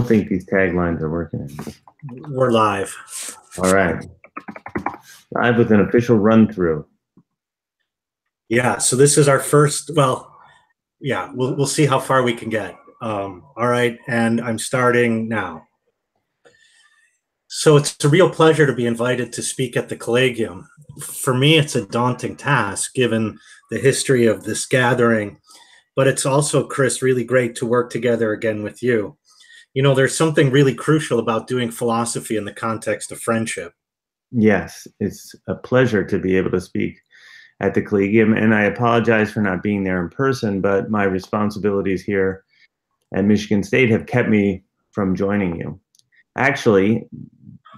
think these taglines are working. We're live. All right. Live with an official run through. Yeah, so this is our first, well, yeah, we'll see how far we can get. All right, and I'm starting now. So it's a real pleasure to be invited to speak at the Collegium. For me, it's a daunting task given the history of this gathering, but it's also, Chris, really great to work together again with you. You know, there's something really crucial about doing philosophy in the context of friendship. Yes, it's a pleasure to be able to speak at the Collegium, and I apologize for not being there in person, but my responsibilities here at Michigan State have kept me from joining you. Actually,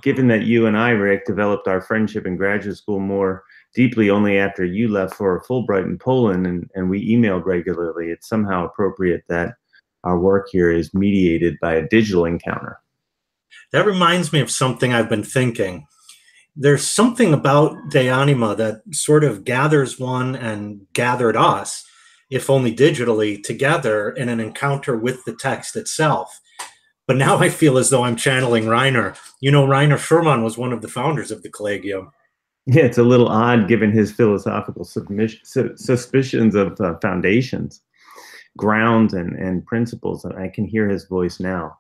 given that you and I, Rick, developed our friendship in graduate school more deeply only after you left for Fulbright in Poland and we emailed regularly, it's somehow appropriate that our work here is mediated by a digital encounter. That reminds me of something I've been thinking. There's something about De Anima that sort of gathers one and gathered us, if only digitally, together in an encounter with the text itself. But now I feel as though I'm channeling Rainer. You know, Rainer Schurman was one of the founders of the Collegium. Yeah, it's a little odd given his philosophical suspicions of foundations, grounds, and principles. I can hear his voice now.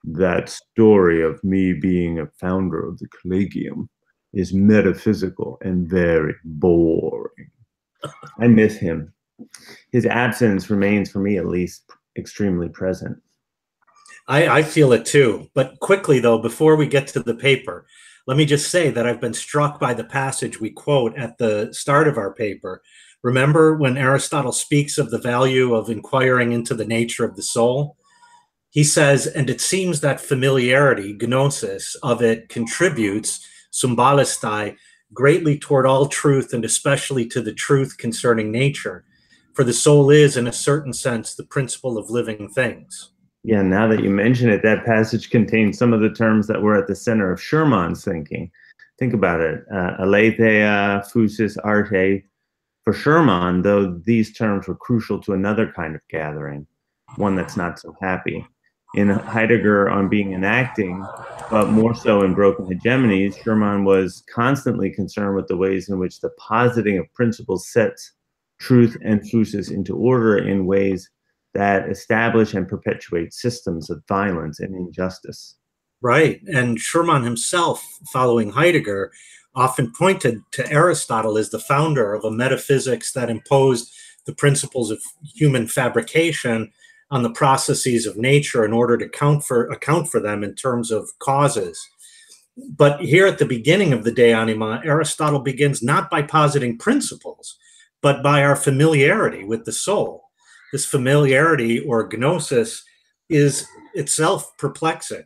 That story of me being a founder of the Collegium is metaphysical and very boring. I miss him. His absence remains, for me at least, extremely present. I feel it too. But quickly, though, before we get to the paper, let me just say that I've been struck by the passage we quote at the start of our paper. Remember when Aristotle speaks of the value of inquiring into the nature of the soul? He says, and it seems that familiarity, gnosis, of it contributes, symbolistai, greatly toward all truth and especially to the truth concerning nature. For the soul is, in a certain sense, the principle of living things. Yeah, now that you mention it, that passage contains some of the terms that were at the center of Schurman's thinking. Think about it. Aletheia, physis, arte. For Schurman, though, these terms were crucial to another kind of gathering, one that's not so happy. In Heidegger on being enacting, but more so in Broken Hegemonies, Schurman was constantly concerned with the ways in which the positing of principles sets truth and physis into order in ways that establish and perpetuate systems of violence and injustice. Right. And Schurman himself, following Heidegger, often pointed to Aristotle as the founder of a metaphysics that imposed the principles of human fabrication on the processes of nature in order to account for them in terms of causes. But here at the beginning of the De Anima, Aristotle begins not by positing principles, but by our familiarity with the soul. This familiarity or gnosis is itself perplexing,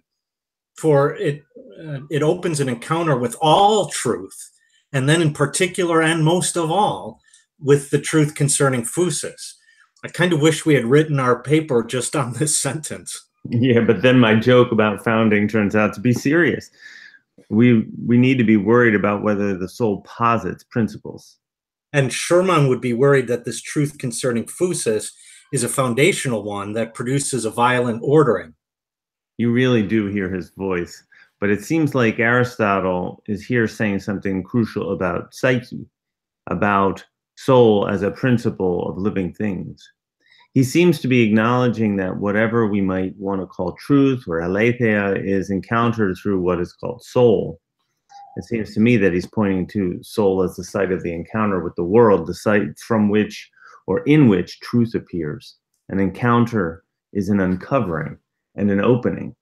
for it opens an encounter with all truth, and then in particular and most of all, with the truth concerning physis. I kind of wish we had written our paper just on this sentence. Yeah, but then my joke about founding turns out to be serious. We need to be worried about whether the soul posits principles. And Schurman would be worried that this truth concerning physis is a foundational one that produces a violent ordering. You really do hear his voice, but it seems like Aristotle is here saying something crucial about psyche, about soul as a principle of living things. He seems to be acknowledging that whatever we might want to call truth or aletheia is encountered through what is called soul. It seems to me that he's pointing to soul as the site of the encounter with the world, the site from which or in which truth appears. An encounter is an uncovering and an opening.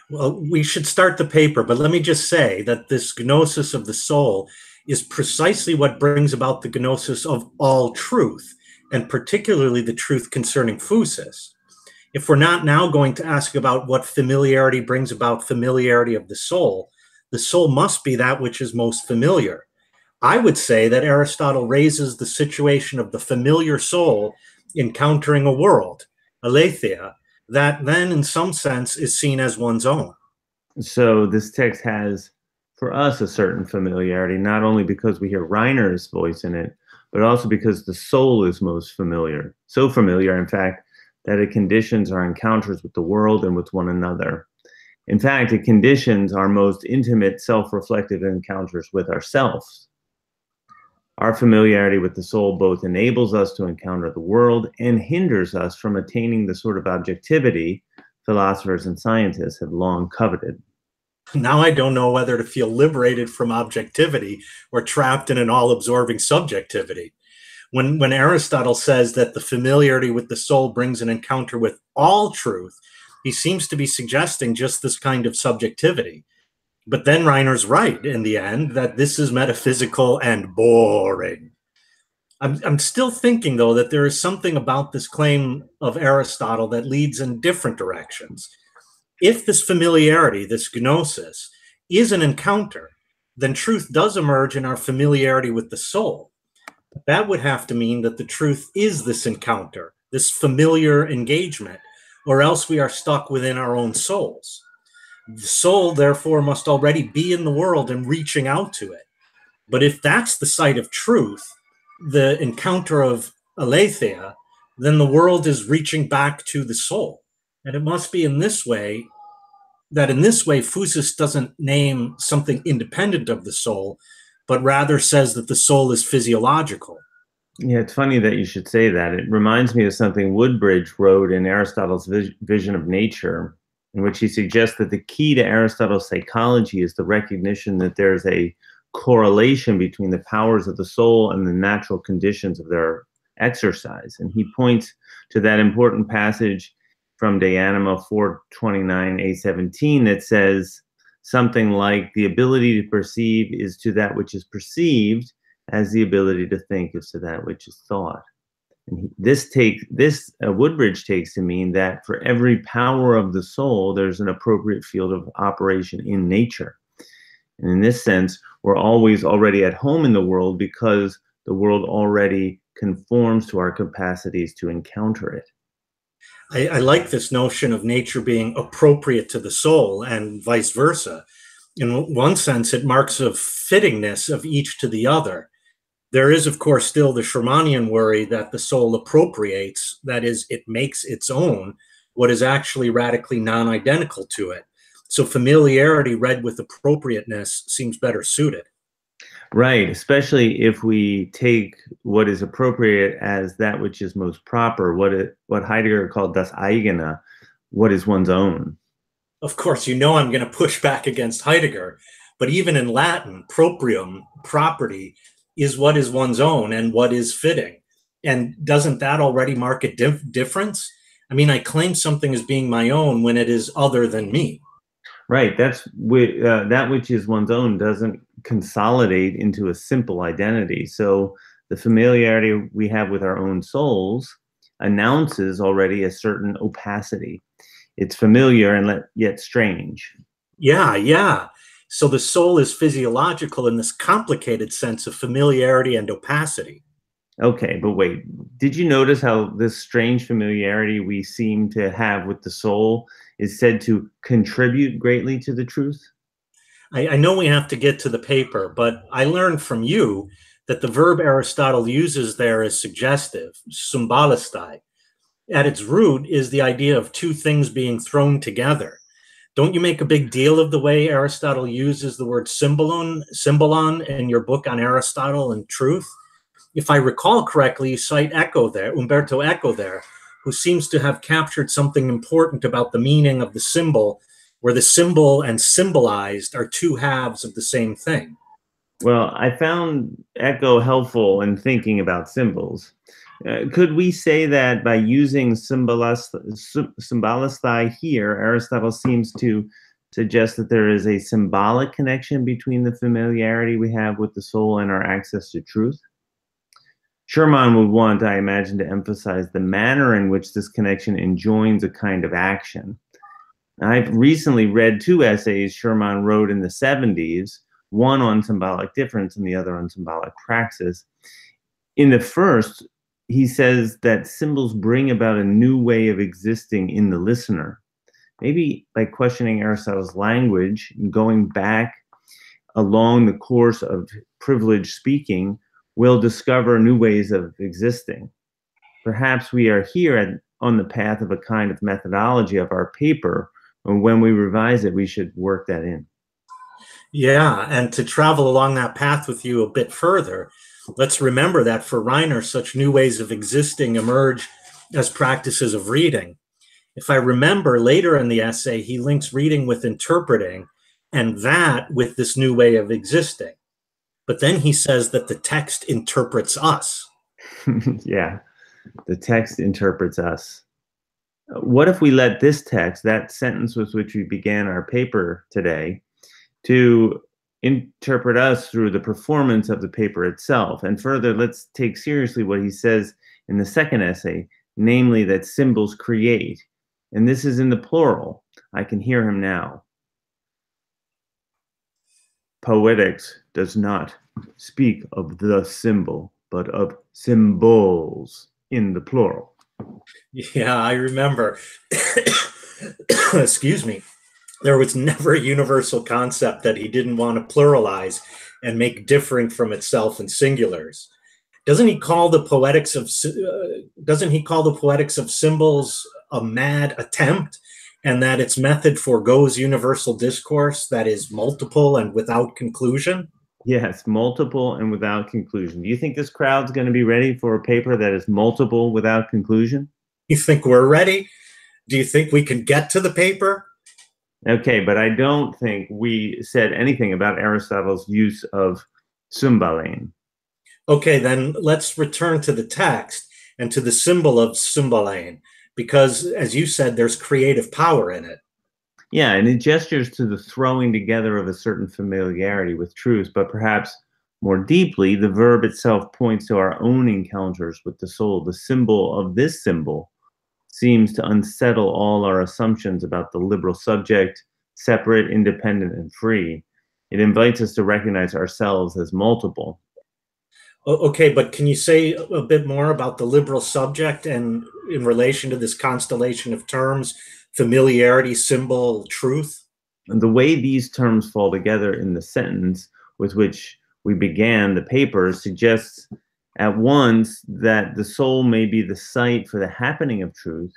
Well, we should start the paper, but let me just say that this gnosis of the soul is precisely what brings about the gnosis of all truth, and particularly the truth concerning physis. If we're not now going to ask about what familiarity brings about familiarity of the soul must be that which is most familiar. I would say that Aristotle raises the situation of the familiar soul encountering a world, aletheia, that then in some sense is seen as one's own. So this text has, for us, a certain familiarity, not only because we hear Reiner's voice in it, but also because the soul is most familiar. So familiar, in fact, that it conditions our encounters with the world and with one another. In fact, it conditions our most intimate self-reflective encounters with ourselves. Our familiarity with the soul both enables us to encounter the world and hinders us from attaining the sort of objectivity philosophers and scientists have long coveted. Now I don't know whether to feel liberated from objectivity or trapped in an all-absorbing subjectivity. When Aristotle says that the familiarity with the soul brings an encounter with all truth, he seems to be suggesting just this kind of subjectivity. But then Reiner's right in the end that this is metaphysical and boring. I'm still thinking, though, that there is something about this claim of Aristotle that leads in different directions. If this familiarity, this gnosis, is an encounter, then truth does emerge in our familiarity with the soul. That would have to mean that the truth is this encounter, this familiar engagement, or else we are stuck within our own souls. The soul, therefore, must already be in the world and reaching out to it. But if that's the site of truth, the encounter of aletheia, then the world is reaching back to the soul. And it must be in this way, Fusus doesn't name something independent of the soul, but rather says that the soul is physiological. Yeah, it's funny that you should say that. It reminds me of something Woodbridge wrote in Aristotle's Vision of Nature, in which he suggests that the key to Aristotle's psychology is the recognition that there's a correlation between the powers of the soul and the natural conditions of their exercise. And he points to that important passage from De Anima 429a17 that says something like, the ability to perceive is to that which is perceived as the ability to think is to that which is thought. And Woodbridge takes to mean that for every power of the soul, there's an appropriate field of operation in nature. And in this sense, we're always already at home in the world because the world already conforms to our capacities to encounter it. I like this notion of nature being appropriate to the soul and vice versa. In one sense, it marks a fittingness of each to the other. There is, of course, still the Shermanian worry that the soul appropriates, that is, it makes its own what is actually radically non-identical to it. So familiarity read with appropriateness seems better suited. Right, especially if we take what is appropriate as that which is most proper, what Heidegger called das eigene, what is one's own. Of course, you know I'm going to push back against Heidegger, but even in Latin, proprium, property, is what is one's own and what is fitting. And doesn't that already mark a difference? I mean, I claim something as being my own when it is other than me. Right, that which is one's own doesn't consolidate into a simple identity. So the familiarity we have with our own souls announces already a certain opacity. It's familiar and yet strange. Yeah. So the soul is physiological in this complicated sense of familiarity and opacity. Okay, but wait, did you notice how this strange familiarity we seem to have with the soul is said to contribute greatly to the truth? I know we have to get to the paper, but I learned from you that the verb Aristotle uses there is suggestive, symbolistai. At its root is the idea of two things being thrown together. Don't you make a big deal of the way Aristotle uses the word symbolon in your book on Aristotle and truth? If I recall correctly, you cite Umberto Eco there, who seems to have captured something important about the meaning of the symbol, where the symbol and symbolized are two halves of the same thing. Well, I found Eco helpful in thinking about symbols. Could we say that by using symbolistai here, Aristotle seems to suggest that there is a symbolic connection between the familiarity we have with the soul and our access to truth? Sherman would want, I imagine, to emphasize the manner in which this connection enjoins a kind of action. I've recently read two essays Sherman wrote in the 70s, one on symbolic difference and the other on symbolic praxis. In the first, he says that symbols bring about a new way of existing in the listener. Maybe by questioning Aristotle's language and going back along the course of privileged speaking, we'll discover new ways of existing. Perhaps we are here on the path of a kind of methodology of our paper. And when we revise it, we should work that in. Yeah, and to travel along that path with you a bit further, let's remember that for Reiner, such new ways of existing emerge as practices of reading. If I remember, later in the essay, he links reading with interpreting, and that with this new way of existing. But then he says that the text interprets us. Yeah, the text interprets us. What if we let this text, that sentence with which we began our paper today, to interpret us through the performance of the paper itself? And further, let's take seriously what he says in the second essay, namely that symbols create. And this is in the plural. I can hear him now. Poetics does not speak of the symbol, but of symbols in the plural. Yeah, I remember. Excuse me. There was never a universal concept that he didn't want to pluralize and make differing from itself in singulars. Doesn't he call the poetics of symbols a mad attempt, and that its method forgoes universal discourse that is multiple and without conclusion? Yes, multiple and without conclusion. Do you think this crowd's going to be ready for a paper that is multiple without conclusion? You think we're ready? Do you think we can get to the paper? Okay, but I don't think we said anything about Aristotle's use of symbalein. Okay, then let's return to the text and to the symbol of symbalein, because, as you said, there's creative power in it. Yeah, and it gestures to the throwing together of a certain familiarity with truth, but perhaps more deeply, the verb itself points to our own encounters with the soul. The symbol of this symbol seems to unsettle all our assumptions about the liberal subject, separate, independent, and free. It invites us to recognize ourselves as multiple. Okay, but can you say a bit more about the liberal subject and in relation to this constellation of terms, familiarity, symbol, truth? And the way these terms fall together in the sentence with which we began the paper suggests at once that the soul may be the site for the happening of truth,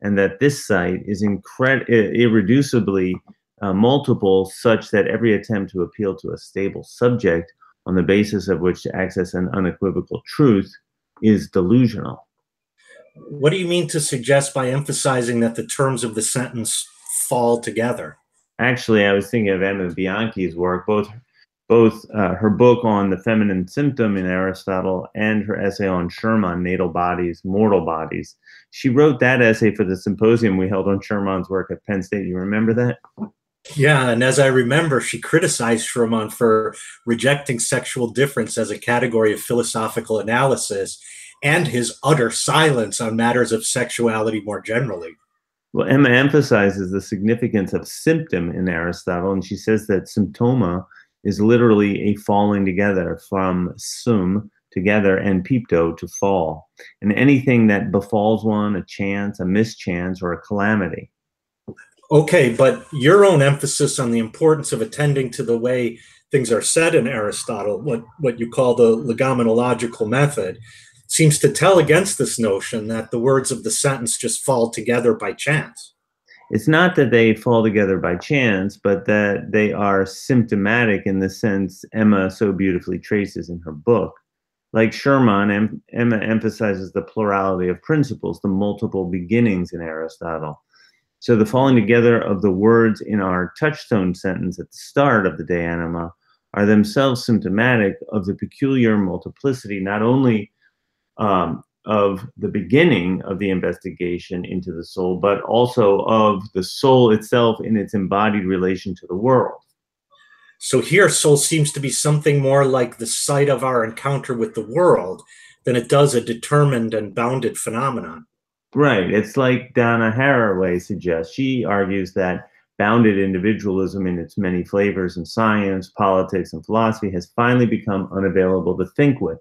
and that this site is irreducibly multiple, such that every attempt to appeal to a stable subject on the basis of which to access an unequivocal truth is delusional. What do you mean to suggest by emphasizing that the terms of the sentence fall together? Actually, I was thinking of Emma Bianchi's work, both her book on the feminine symptom in Aristotle and her essay on Sherman, Natal Bodies, Mortal Bodies. She wrote that essay for the symposium we held on Sherman's work at Penn State. You remember that? Yeah, and as I remember, she criticized Sherman for rejecting sexual difference as a category of philosophical analysis and his utter silence on matters of sexuality more generally. Well, Emma emphasizes the significance of symptom in Aristotle, and she says that symptoma is literally a falling together from sum, together, and pipto, to fall. And anything that befalls one, a chance, a mischance, or a calamity. Okay, but your own emphasis on the importance of attending to the way things are said in Aristotle, what you call the legomenological method, seems to tell against this notion that the words of the sentence just fall together by chance. It's not that they fall together by chance, but that they are symptomatic in the sense Emma so beautifully traces in her book. Like Sherman, Emma emphasizes the plurality of principles, the multiple beginnings in Aristotle. So the falling together of the words in our touchstone sentence at the start of the De Anima are themselves symptomatic of the peculiar multiplicity, not only of the beginning of the investigation into the soul, but also of the soul itself in its embodied relation to the world. So here, soul seems to be something more like the site of our encounter with the world than it does a determined and bounded phenomenon. Right. It's like Donna Haraway suggests. She argues that bounded individualism in its many flavors in science, politics, and philosophy has finally become unavailable to think with,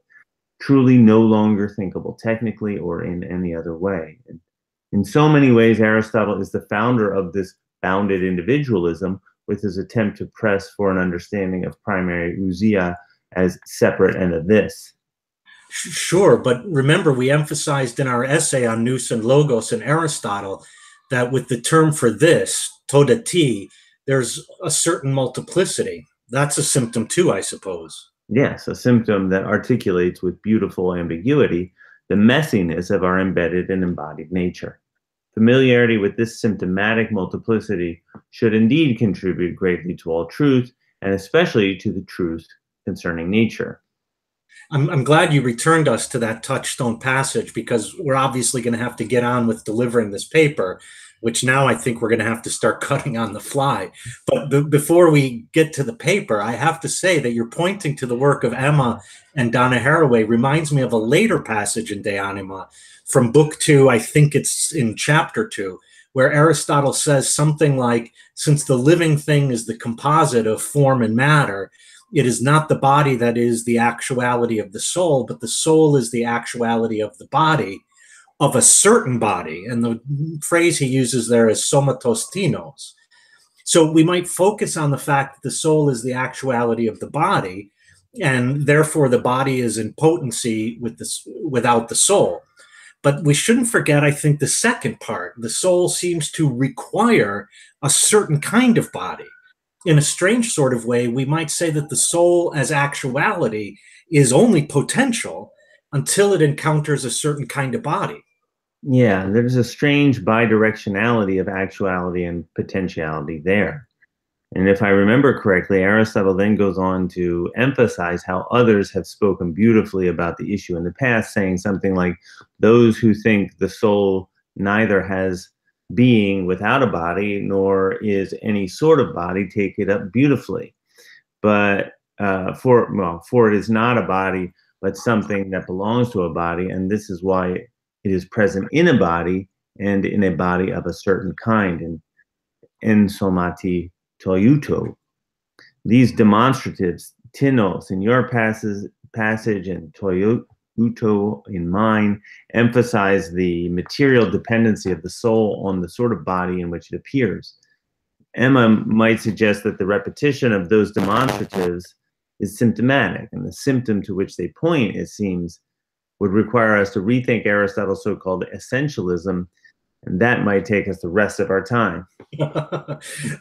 truly no longer thinkable technically or in any other way. And in so many ways, Aristotle is the founder of this bounded individualism, with his attempt to press for an understanding of primary ousia as separate and a this. Sure, but remember, we emphasized in our essay on nous and logos and Aristotle that with the term for this, toda ti, there's a certain multiplicity. That's a symptom too, I suppose. Yes, a symptom that articulates with beautiful ambiguity the messiness of our embedded and embodied nature. Familiarity with this symptomatic multiplicity should indeed contribute greatly to all truth, and especially to the truth concerning nature. I'm glad you returned us to that touchstone passage, because we're obviously going to have to get on with delivering this paper, which now I think we're going to have to start cutting on the fly. But before we get to the paper, I have to say that you're pointing to the work of Emma and Donna Haraway reminds me of a later passage in De Anima from book 2, I think it's in chapter 2, where Aristotle says something like, since the living thing is the composite of form and matter, it is not the body that is the actuality of the soul, but the soul is the actuality of the body, of a certain body. And the phrase he uses there is somatos tinos. So we might focus on the fact that the soul is the actuality of the body, and therefore the body is in potency without the soul. But we shouldn't forget, I think, the second part. The soul seems to require a certain kind of body. In a strange sort of way, we might say that the soul as actuality is only potential until it encounters a certain kind of body. Yeah, there's a strange bidirectionality of actuality and potentiality there. And if I remember correctly, Aristotle then goes on to emphasize how others have spoken beautifully about the issue in the past, saying something like, those who think the soul neither has being without a body nor is any sort of body take it up beautifully. But for it is not a body, but something that belongs to a body, and this is why it is present in a body and in a body of a certain kind, and en somati toiuto. These demonstratives, tinos in your passage and toiuto in mine, emphasize the material dependency of the soul on the sort of body in which it appears. Emma might suggest that the repetition of those demonstratives is symptomatic, and the symptom to which they point, it seems, would require us to rethink Aristotle's so-called essentialism, and that might take us the rest of our time.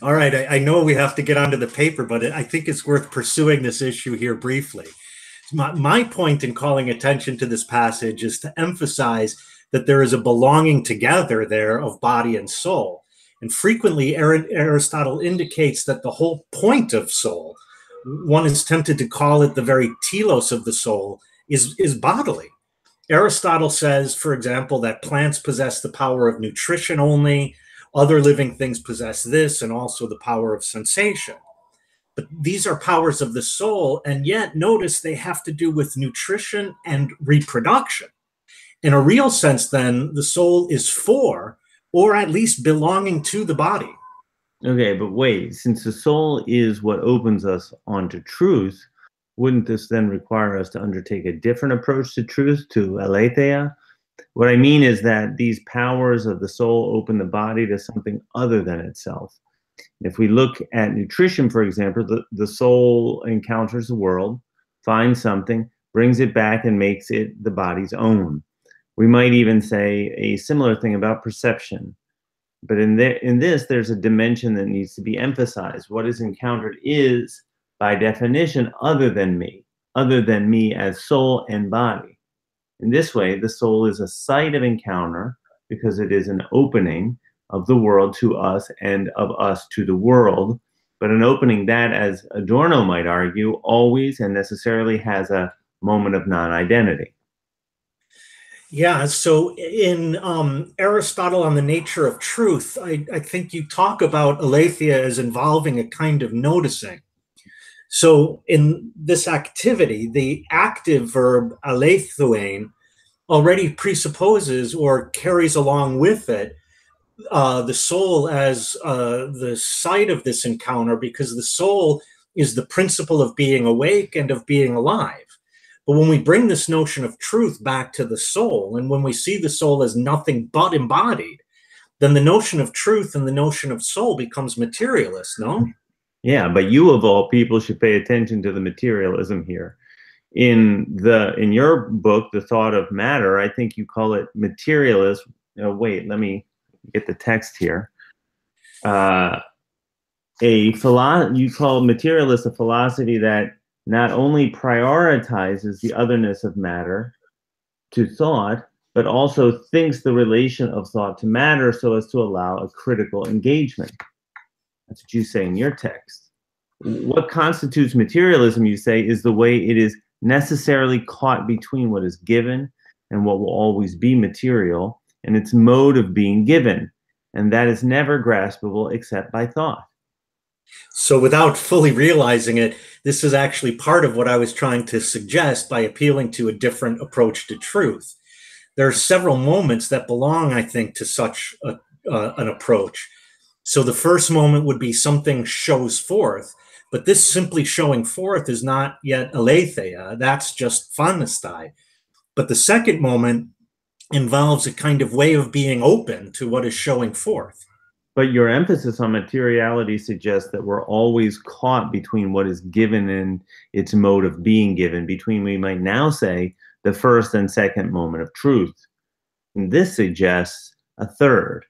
All right, I know we have to get onto the paper, but I think it's worth pursuing this issue here briefly. My point in calling attention to this passage is to emphasize that there is a belonging together there of body and soul. And frequently, Aristotle indicates that the whole point of soul, one is tempted to call it the very telos of the soul, is bodily. Aristotle says, for example, that plants possess the power of nutrition only, other living things possess this, and also the power of sensation. But these are powers of the soul, and yet notice they have to do with nutrition and reproduction. In a real sense, then, the soul is for, or at least belonging to, the body. Okay, but wait, since the soul is what opens us onto truth, wouldn't this then require us to undertake a different approach to truth, to aletheia? What I mean is that these powers of the soul open the body to something other than itself. If we look at nutrition, for example, the soul encounters the world, finds something, brings it back, and makes it the body's own. We might even say a similar thing about perception. But in this, there's a dimension that needs to be emphasized. What is encountered is, by definition, other than me as soul and body. In this way, the soul is a site of encounter because it is an opening of the world to us and of us to the world, but an opening that, as Adorno might argue, always and necessarily has a moment of non-identity. Yeah, so in Aristotle on the Nature of Truth, I think you talk about aletheia as involving a kind of noticing. So in this activity, the active verb aletheuein already presupposes or carries along with it the soul as the site of this encounter, because the soul is the principle of being awake and of being alive. But when we bring this notion of truth back to the soul, and when we see the soul as nothing but embodied, then the notion of truth and the notion of soul becomes materialist, no? Yeah, but you of all people should pay attention to the materialism here. In your book, The Thought of Matter, I think you call it materialist. Wait, let me get the text here. You call materialist a philosophy that not only prioritizes the otherness of matter to thought, but also thinks the relation of thought to matter so as to allow a critical engagement. That's what you say in your text. What constitutes materialism, you say, is the way it is necessarily caught between what is given and what will always be material, and its mode of being given, and that is never graspable except by thought. So without fully realizing it, this is actually part of what I was trying to suggest by appealing to a different approach to truth. There are several moments that belong, I think, to such an approach. So the first moment would be something shows forth, but this simply showing forth is not yet aletheia. That's just phanestai. But the second moment involves a kind of way of being open to what is showing forth. But your emphasis on materiality suggests that we're always caught between what is given and its mode of being given, between, we might now say, the first and second moment of truth. And this suggests a third,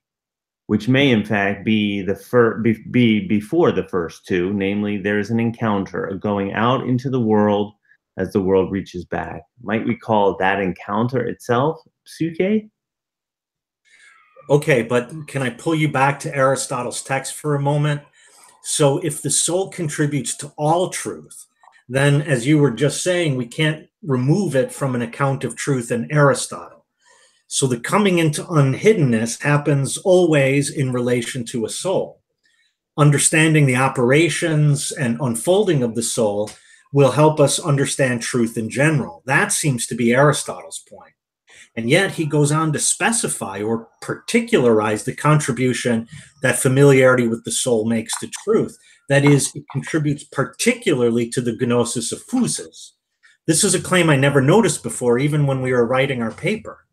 which may in fact be before the first two, namely there is an encounter, a going out into the world as the world reaches back. Might we call that encounter itself psyche? Okay, but can I pull you back to Aristotle's text for a moment? So if the soul contributes to all truth, then as you were just saying, we can't remove it from an account of truth in Aristotle. So the coming into unhiddenness happens always in relation to a soul. Understanding the operations and unfolding of the soul will help us understand truth in general. That seems to be Aristotle's point. And yet he goes on to specify or particularize the contribution that familiarity with the soul makes to truth. That is, it contributes particularly to the gnosis of physis. This is a claim I never noticed before, even when we were writing our paper.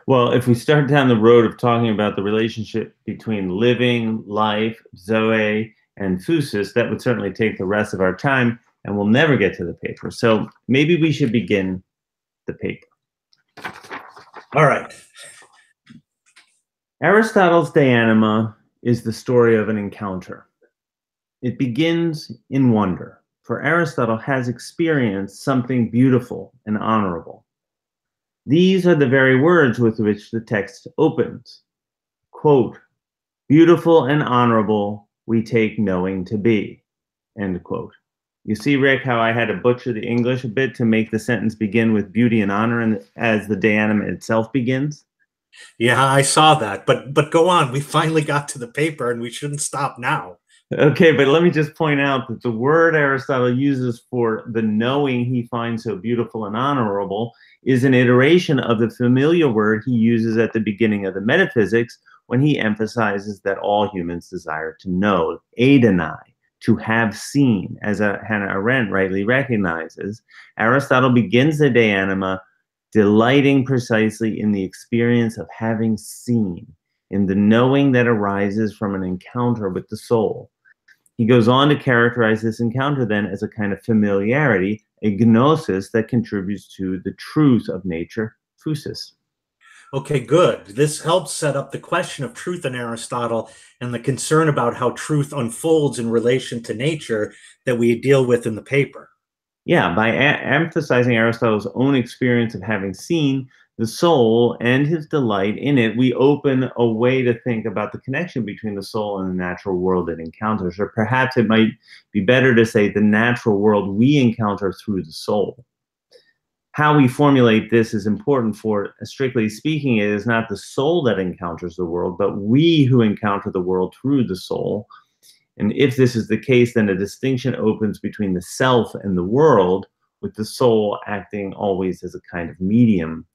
Well, if we start down the road of talking about the relationship between living, life, zoe, and physis, that would certainly take the rest of our time, and we'll never get to the paper. So maybe we should begin the paper. All right. Aristotle's De Anima is the story of an encounter. It begins in wonder, for Aristotle has experienced something beautiful and honorable. These are the very words with which the text opens. Quote, "Beautiful and honorable we take knowing to be," end quote. You see, Rick, how I had to butcher the English a bit to make the sentence begin with beauty and honor, and as the De Anima itself begins? Yeah, I saw that, but go on. We finally got to the paper, and we shouldn't stop now. Okay, but let me just point out that the word Aristotle uses for the knowing he finds so beautiful and honorable is an iteration of the familiar word he uses at the beginning of the Metaphysics when he emphasizes that all humans desire to know, eidonai, to have seen. As Hannah Arendt rightly recognizes, Aristotle begins the De Anima delighting precisely in the experience of having seen, in the knowing that arises from an encounter with the soul. He goes on to characterize this encounter then as a kind of familiarity, a gnosis that contributes to the truth of nature, physis. Okay, good. This helps set up the question of truth in Aristotle and the concern about how truth unfolds in relation to nature that we deal with in the paper. Yeah, by emphasizing Aristotle's own experience of having seen the soul and his delight in it, we open a way to think about the connection between the soul and the natural world it encounters. Or perhaps it might be better to say the natural world we encounter through the soul. How we formulate this is important, for, strictly speaking, it is not the soul that encounters the world, but we who encounter the world through the soul. And if this is the case, then a distinction opens between the self and the world, with the soul acting always as a kind of medium.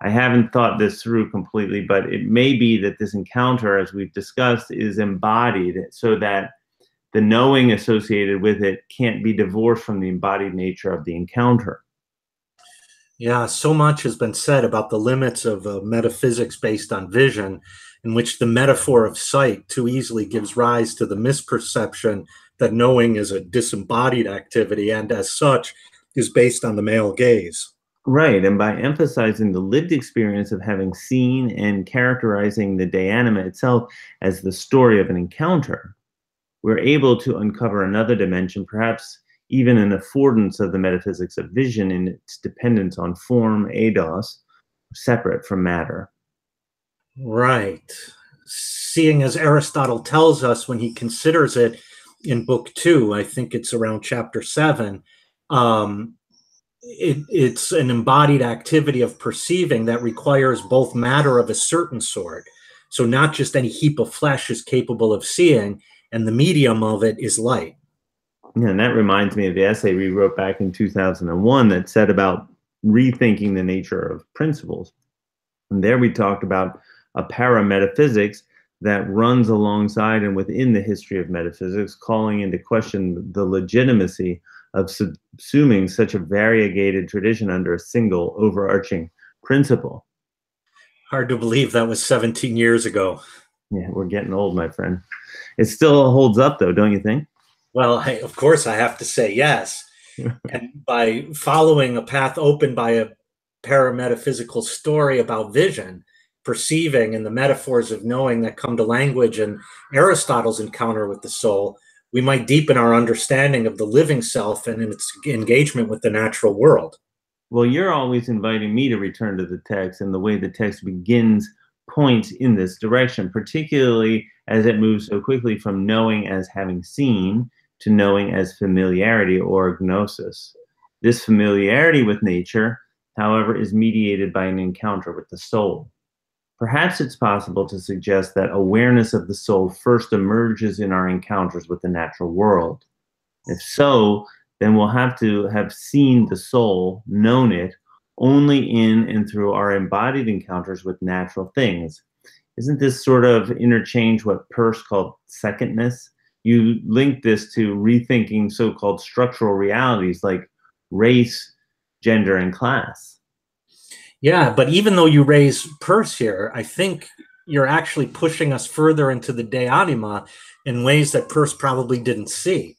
I haven't thought this through completely, but it may be that this encounter, as we've discussed, is embodied so that the knowing associated with it can't be divorced from the embodied nature of the encounter. Yeah, so much has been said about the limits of metaphysics based on vision, in which the metaphor of sight too easily gives rise to the misperception that knowing is a disembodied activity, and as such, is based on the male gaze. Right, and by emphasizing the lived experience of having seen and characterizing the de anima itself as the story of an encounter, we're able to uncover another dimension, perhaps even an affordance of the metaphysics of vision in its dependence on form, eidos, separate from matter. Right. Seeing as Aristotle tells us when he considers it in book 2, I think it's around chapter 7, it's an embodied activity of perceiving that requires both matter of a certain sort. So not just any heap of flesh is capable of seeing, and the medium of it is light. Yeah, and that reminds me of the essay we wrote back in 2001 that said about rethinking the nature of principles. And there we talked about a parametaphysics that runs alongside and within the history of metaphysics, calling into question the legitimacy of subsuming such a variegated tradition under a single overarching principle. Hard to believe that was 17 years ago. Yeah, we're getting old, my friend. It still holds up, though, don't you think? Well, of course, I have to say yes. And by following a path opened by a parametaphysical story about vision, perceiving, and the metaphors of knowing that come to language in Aristotle's encounter with the soul, we might deepen our understanding of the living self and in its engagement with the natural world. Well, you're always inviting me to return to the text, and the way the text begins points in this direction, particularly as it moves so quickly from knowing as having seen to knowing as familiarity or gnosis. This familiarity with nature, however, is mediated by an encounter with the soul. Perhaps it's possible to suggest that awareness of the soul first emerges in our encounters with the natural world. If so, then we'll have to have seen the soul, known it, only in and through our embodied encounters with natural things. Isn't this sort of interchange what Peirce called secondness? You link this to rethinking so-called structural realities like race, gender, and class. Yeah, but even though you raise Peirce here, I think you're actually pushing us further into the de anima in ways that Peirce probably didn't see.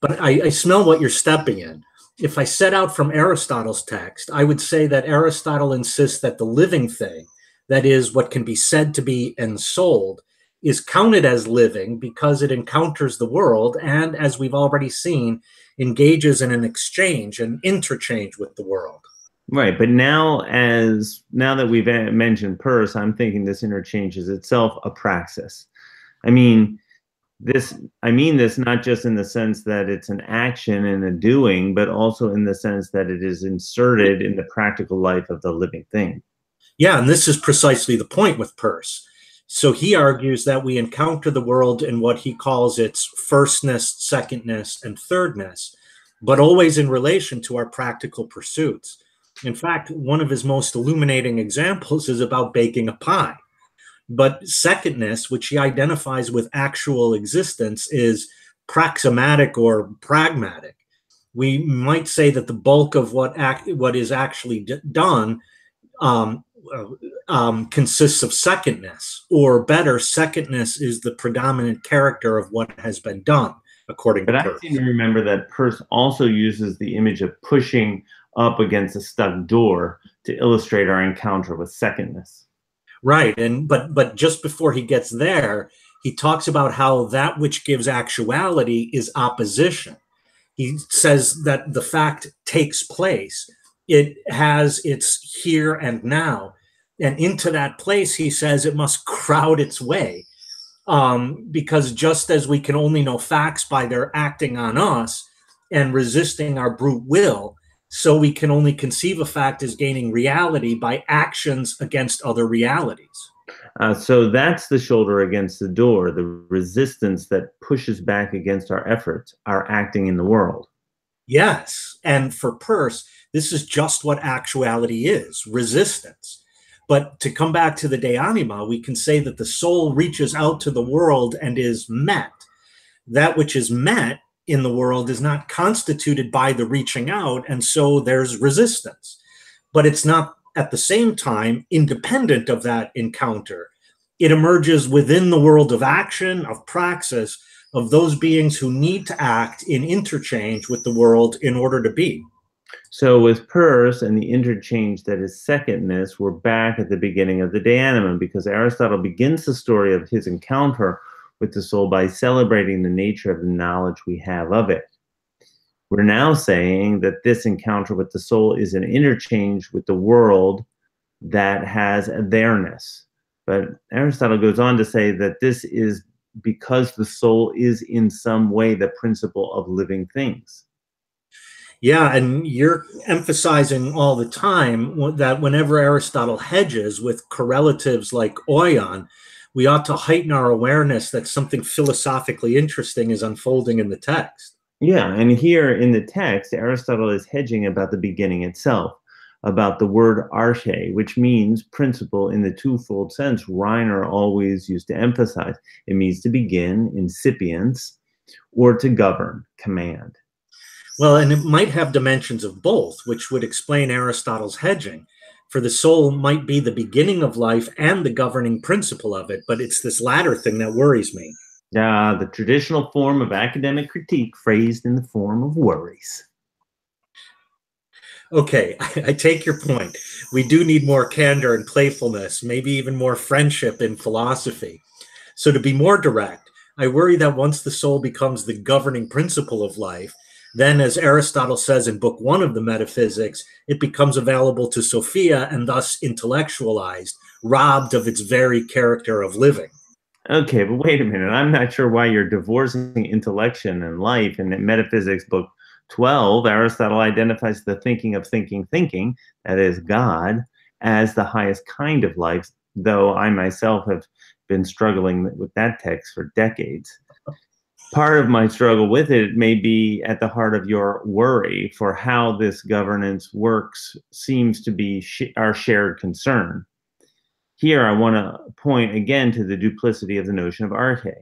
But I smell what you're stepping in. If I set out from Aristotle's text, I would say that Aristotle insists that the living thing, that is, what can be said to be ensouled, is counted as living because it encounters the world and, as we've already seen, engages in an exchange, an interchange with the world. Right, but now that we've mentioned Peirce, I'm thinking this interchange is itself a praxis. I mean this not just in the sense that it's an action and a doing, but also in the sense that it is inserted in the practical life of the living thing. Yeah, and this is precisely the point with Peirce. So he argues that we encounter the world in what he calls its firstness, secondness, and thirdness, but always in relation to our practical pursuits. In fact, one of his most illuminating examples is about baking a pie. But secondness, which he identifies with actual existence, is praxematic or pragmatic. We might say that the bulk of what is actually done consists of secondness, or better, secondness is the predominant character of what has been done, according to Peirce. But I seem to remember that Peirce also uses the image of pushing up against a stuck door to illustrate our encounter with secondness. Right, but just before he gets there, he talks about how that which gives actuality is opposition. He says that the fact takes place. It has its here and now. And into that place, he says, it must crowd its way. Because just as we can only know facts by their acting on us and resisting our brute will, so we can only conceive a fact as gaining reality by actions against other realities. So that's the shoulder against the door, the resistance that pushes back against our efforts, our acting in the world. Yes, and for Peirce, this is just what actuality is, resistance. But to come back to the de anima, we can say that the soul reaches out to the world and is met. That which is met in the world is not constituted by the reaching out, and so there's resistance. But it's not at the same time independent of that encounter. It emerges within the world of action, of praxis, of those beings who need to act in interchange with the world in order to be. So with pers and the interchange that is secondness, we're back at the beginning of the De Anima, because Aristotle begins the story of his encounter with the soul by celebrating the nature of the knowledge we have of it. We're now saying that this encounter with the soul is an interchange with the world that has a there-ness. But Aristotle goes on to say that this is because the soul is in some way the principle of living things. Yeah, and you're emphasizing all the time that whenever Aristotle hedges with correlatives like oion, we ought to heighten our awareness that something philosophically interesting is unfolding in the text. Yeah, and here in the text, Aristotle is hedging about the beginning itself, about the word arche, which means principle in the twofold sense Reiner always used to emphasize. It means to begin, incipience, or to govern, command. Well, and it might have dimensions of both, which would explain Aristotle's hedging. For the soul might be the beginning of life and the governing principle of it, but it's this latter thing that worries me. The traditional form of academic critique phrased in the form of worries. Okay, I take your point. We do need more candor and playfulness, maybe even more friendship in philosophy. So to be more direct, I worry that once the soul becomes the governing principle of life, then, as Aristotle says in Book 1 of the Metaphysics, it becomes available to Sophia and thus intellectualized, robbed of its very character of living. Okay, but wait a minute. I'm not sure why you're divorcing intellection and life. In Metaphysics, Book 12, Aristotle identifies the thinking of thinking, that is God, as the highest kind of life, though I myself have been struggling with that text for decades. Part of my struggle with it may be at the heart of your worry for how this governance works seems to be our shared concern. Here, I want to point again to the duplicity of the notion of arche.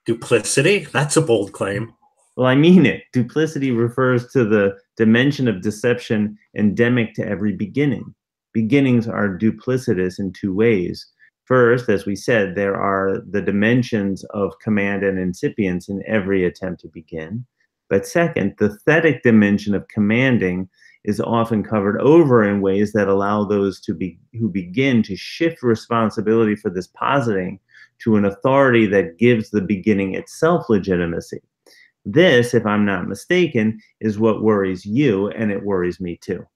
Duplicity? That's a bold claim. Well, I mean it. Duplicity refers to the dimension of deception endemic to every beginning. Beginnings are duplicitous in two ways. First, as we said, there are the dimensions of command and incipience in every attempt to begin. But second, the thetic dimension of commanding is often covered over in ways that allow those who begin to shift responsibility for this positing to an authority that gives the beginning itself legitimacy. This, if I'm not mistaken, is what worries you, and it worries me too.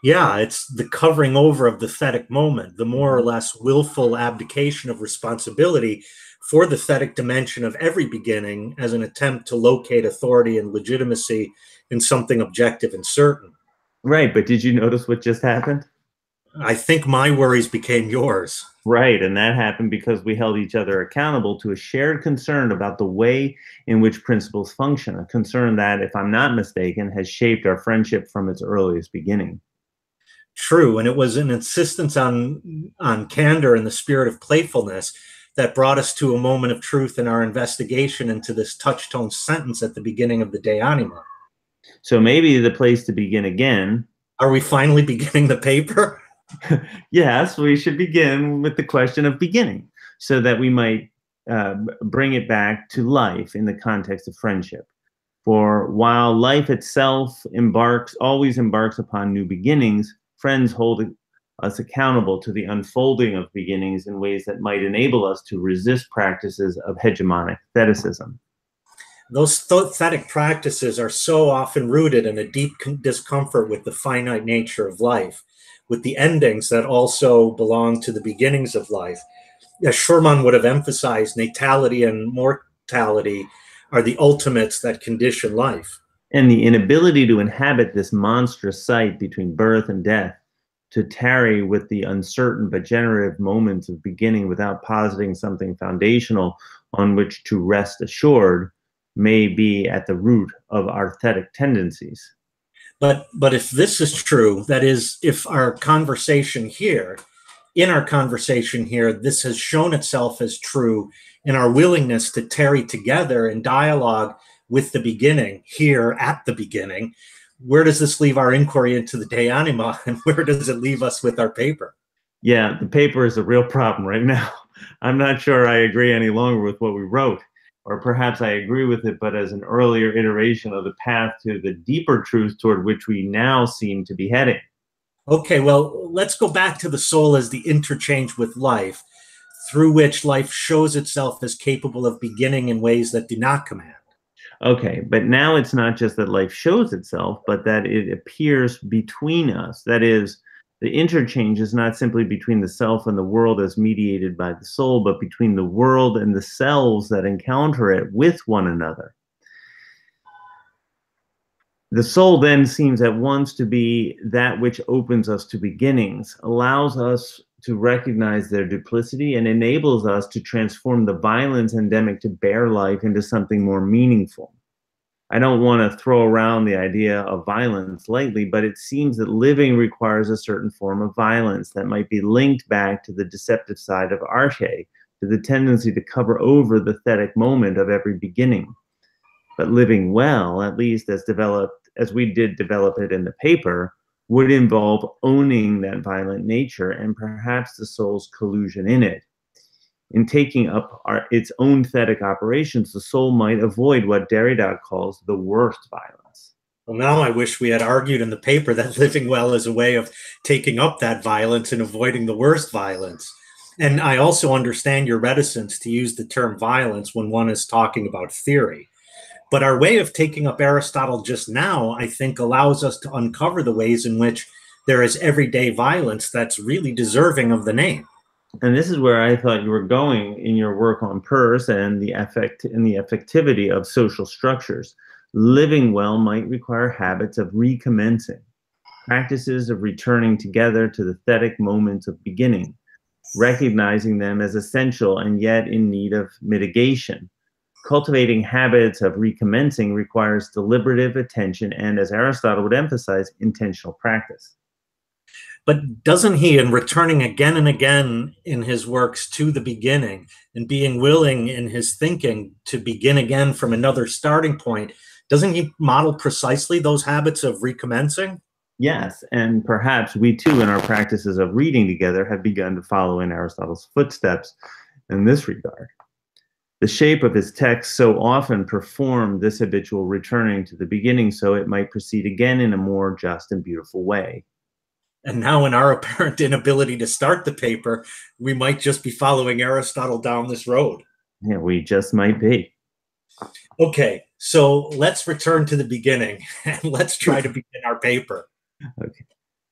Yeah, it's the covering over of the thetic moment, the more or less willful abdication of responsibility for the thetic dimension of every beginning as an attempt to locate authority and legitimacy in something objective and certain. Right, but did you notice what just happened? I think my worries became yours. Right, and that happened because we held each other accountable to a shared concern about the way in which principles function, a concern that, if I'm not mistaken, has shaped our friendship from its earliest beginning. True, and it was an insistence on candor and the spirit of playfulness that brought us to a moment of truth in our investigation into this touch-tone sentence at the beginning of the De Anima. So maybe the place to begin again. Are we finally beginning the paper? Yes, we should begin with the question of beginning, so that we might bring it back to life in the context of friendship. For while life itself always embarks upon new beginnings, friends hold us accountable to the unfolding of beginnings in ways that might enable us to resist practices of hegemonic aestheticism. Those thetic practices are so often rooted in a deep discomfort with the finite nature of life, with the endings that also belong to the beginnings of life. As Schurman would have emphasized, natality and mortality are the ultimates that condition life. And the inability to inhabit this monstrous site between birth and death, to tarry with the uncertain but generative moments of beginning without positing something foundational on which to rest assured, may be at the root of our thetic tendencies. But if this is true, that is, if in our conversation here, this has shown itself as true in our willingness to tarry together in dialogue with the beginning, here at the beginning, where does this leave our inquiry into the De Anima, and where does it leave us with our paper? Yeah, the paper is a real problem right now. I'm not sure I agree any longer with what we wrote. Or perhaps I agree with it, but as an earlier iteration of the path to the deeper truth toward which we now seem to be heading. Okay, well, let's go back to the soul as the interchange with life, through which life shows itself as capable of beginning in ways that do not command. Okay, but now it's not just that life shows itself, but that it appears between us. That is, the interchange is not simply between the self and the world as mediated by the soul, but between the world and the selves that encounter it with one another. The soul then seems at once to be that which opens us to beginnings, allows us to recognize their duplicity, and enables us to transform the violence endemic to bare life into something more meaningful. I don't want to throw around the idea of violence lightly, but it seems that living requires a certain form of violence that might be linked back to the deceptive side of arche, to the tendency to cover over the thetic moment of every beginning. But living well, at least as we did develop it in the paper, would involve owning that violent nature and perhaps the soul's collusion in it. In taking up its own thetic operations, the soul might avoid what Derrida calls the worst violence. Well, now I wish we had argued in the paper that living well is a way of taking up that violence and avoiding the worst violence. And I also understand your reticence to use the term violence when one is talking about theory. But our way of taking up Aristotle just now, I think, allows us to uncover the ways in which there is everyday violence that's really deserving of the name. And this is where I thought you were going in your work on Peirce and the effectivity of social structures. Living well might require habits of recommencing, practices of returning together to the thetic moments of beginning, recognizing them as essential and yet in need of mitigation. Cultivating habits of recommencing requires deliberative attention and, as Aristotle would emphasize, intentional practice. But doesn't he, in returning again and again in his works to the beginning and being willing in his thinking to begin again from another starting point, doesn't he model precisely those habits of recommencing? Yes, and perhaps we too, in our practices of reading together, have begun to follow in Aristotle's footsteps in this regard. The shape of his text so often performed this habitual returning to the beginning, so it might proceed again in a more just and beautiful way. And now, in our apparent inability to start the paper, we might just be following Aristotle down this road. Yeah, we just might be. Okay, so let's return to the beginning and let's try to begin our paper. Okay.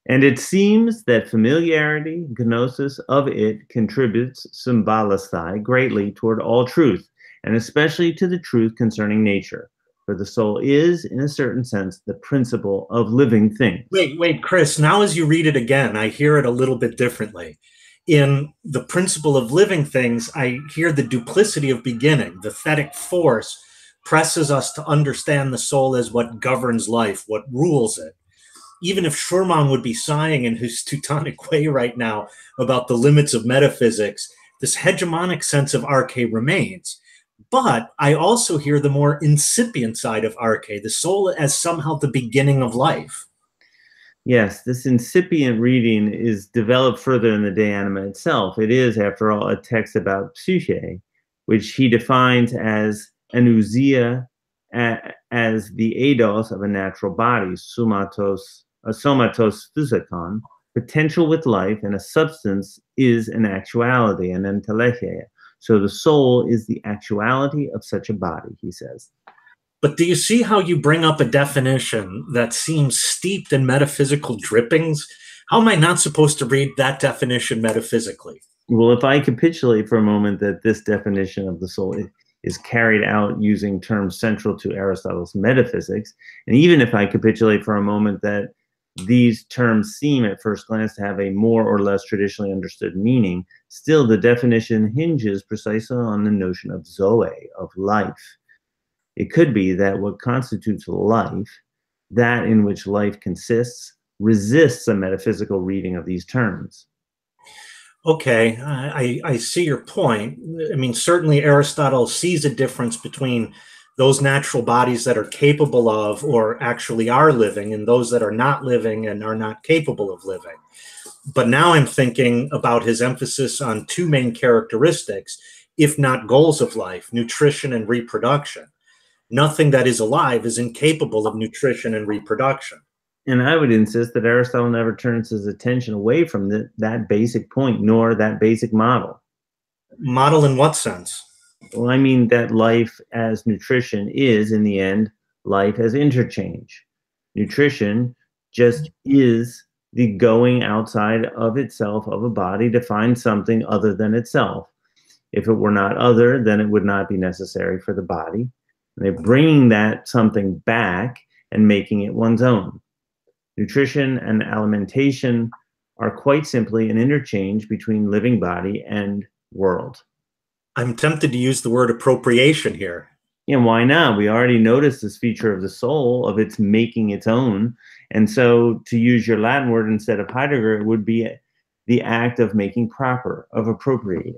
And it seems that familiarity, gnosis of it, contributes symbolisthai greatly toward all truth, and especially to the truth concerning nature. For the soul is, in a certain sense, the principle of living things. Wait, Chris, now as you read it again, I hear it a little bit differently. In the principle of living things, I hear the duplicity of beginning. The thetic force presses us to understand the soul as what governs life, what rules it. Even if Schurman would be sighing in his Teutonic way right now about the limits of metaphysics, this hegemonic sense of arche remains. But I also hear the more incipient side of arche, the soul as somehow the beginning of life. Yes, this incipient reading is developed further in the De Anima itself. It is, after all, a text about psyche, which he defines as anousia, as the eidos of a natural body, somatos physikon, potential with life, and a substance is an actuality, an entelechia. So the soul is the actuality of such a body, he says. But do you see how you bring up a definition that seems steeped in metaphysical drippings? How am I not supposed to read that definition metaphysically? Well, if I capitulate for a moment that this definition of the soul is carried out using terms central to Aristotle's metaphysics, and even if I capitulate for a moment that these terms seem at first glance to have a more or less traditionally understood meaning, still the definition hinges precisely on the notion of zoe, of life. It could be that what constitutes life, that in which life consists, resists a metaphysical reading of these terms. Okay, I see your point. I mean, certainly Aristotle sees a difference between those natural bodies that are capable of or actually are living and those that are not living and are not capable of living. But now I'm thinking about his emphasis on two main characteristics, if not goals of life: nutrition and reproduction. Nothing that is alive is incapable of nutrition and reproduction. And I would insist that Aristotle never turns his attention away from that basic point, nor that basic model. Model in what sense? Well, I mean that life as nutrition is, in the end, life as interchange. Nutrition just is the going outside of itself, of a body, to find something other than itself. If it were not other, then it would not be necessary for the body. And they're bringing that something back and making it one's own. Nutrition and alimentation are quite simply an interchange between living body and world. I'm tempted to use the word appropriation here. Yeah, why not? We already noticed this feature of the soul, of its making its own. And so, to use your Latin word instead of Heidegger, it would be the act of making proper, of appropriating.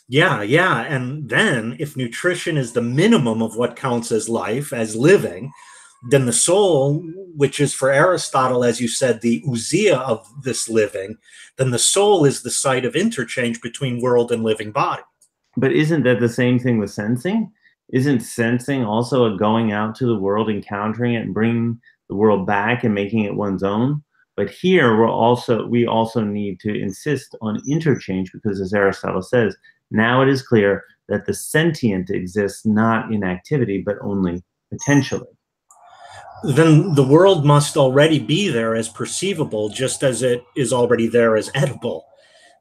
Yeah. And then, if nutrition is the minimum of what counts as life, as living, then the soul, which is for Aristotle, as you said, the ousia of this living, then the soul is the site of interchange between world and living body. But isn't that the same thing with sensing? Isn't sensing also a going out to the world, encountering it, and bringing the world back and making it one's own? But here we also need to insist on interchange, because, as Aristotle says, now it is clear that the sentient exists not in activity, but only potentially. Then the world must already be there as perceivable, just as it is already there as edible.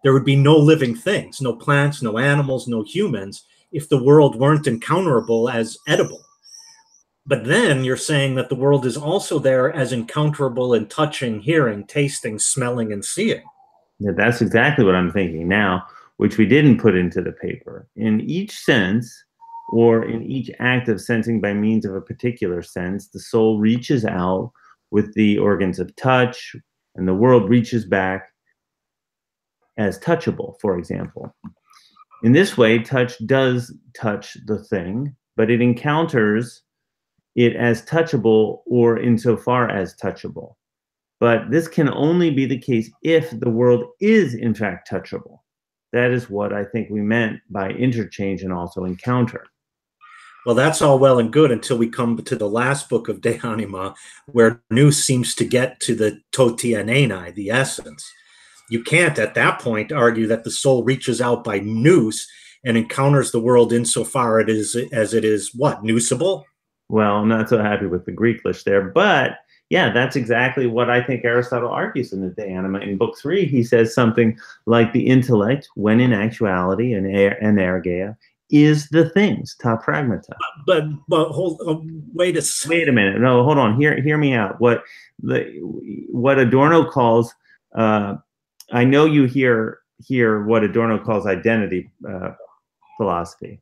There would be no living things, no plants, no animals, no humans, if the world weren't encounterable as edible. But then you're saying that the world is also there as encounterable in touching, hearing, tasting, smelling, and seeing. Yeah, that's exactly what I'm thinking now, which we didn't put into the paper. In each sense, or in each act of sensing by means of a particular sense, the soul reaches out with the organs of touch, and the world reaches back as touchable, for example. In this way, touch does touch the thing, but it encounters it as touchable, or insofar as touchable. But this can only be the case if the world is, in fact, touchable. That is what I think we meant by interchange and also encounter. Well, that's all well and good until we come to the last book of De Anima, where Nous seems to get to the toti anenai, the essence. You can't at that point argue that the soul reaches out by nous and encounters the world insofar as it is what, nousable? Well, I'm not so happy with the Greeklish there, but yeah, that's exactly what I think Aristotle argues in the De Anima. In Book 3, he says something like the intellect, when in actuality, an energeia, is the things, ta pragmata. But hold, wait a minute. No, hold on. Hear me out. What Adorno calls, I know you hear what Adorno calls identity philosophy.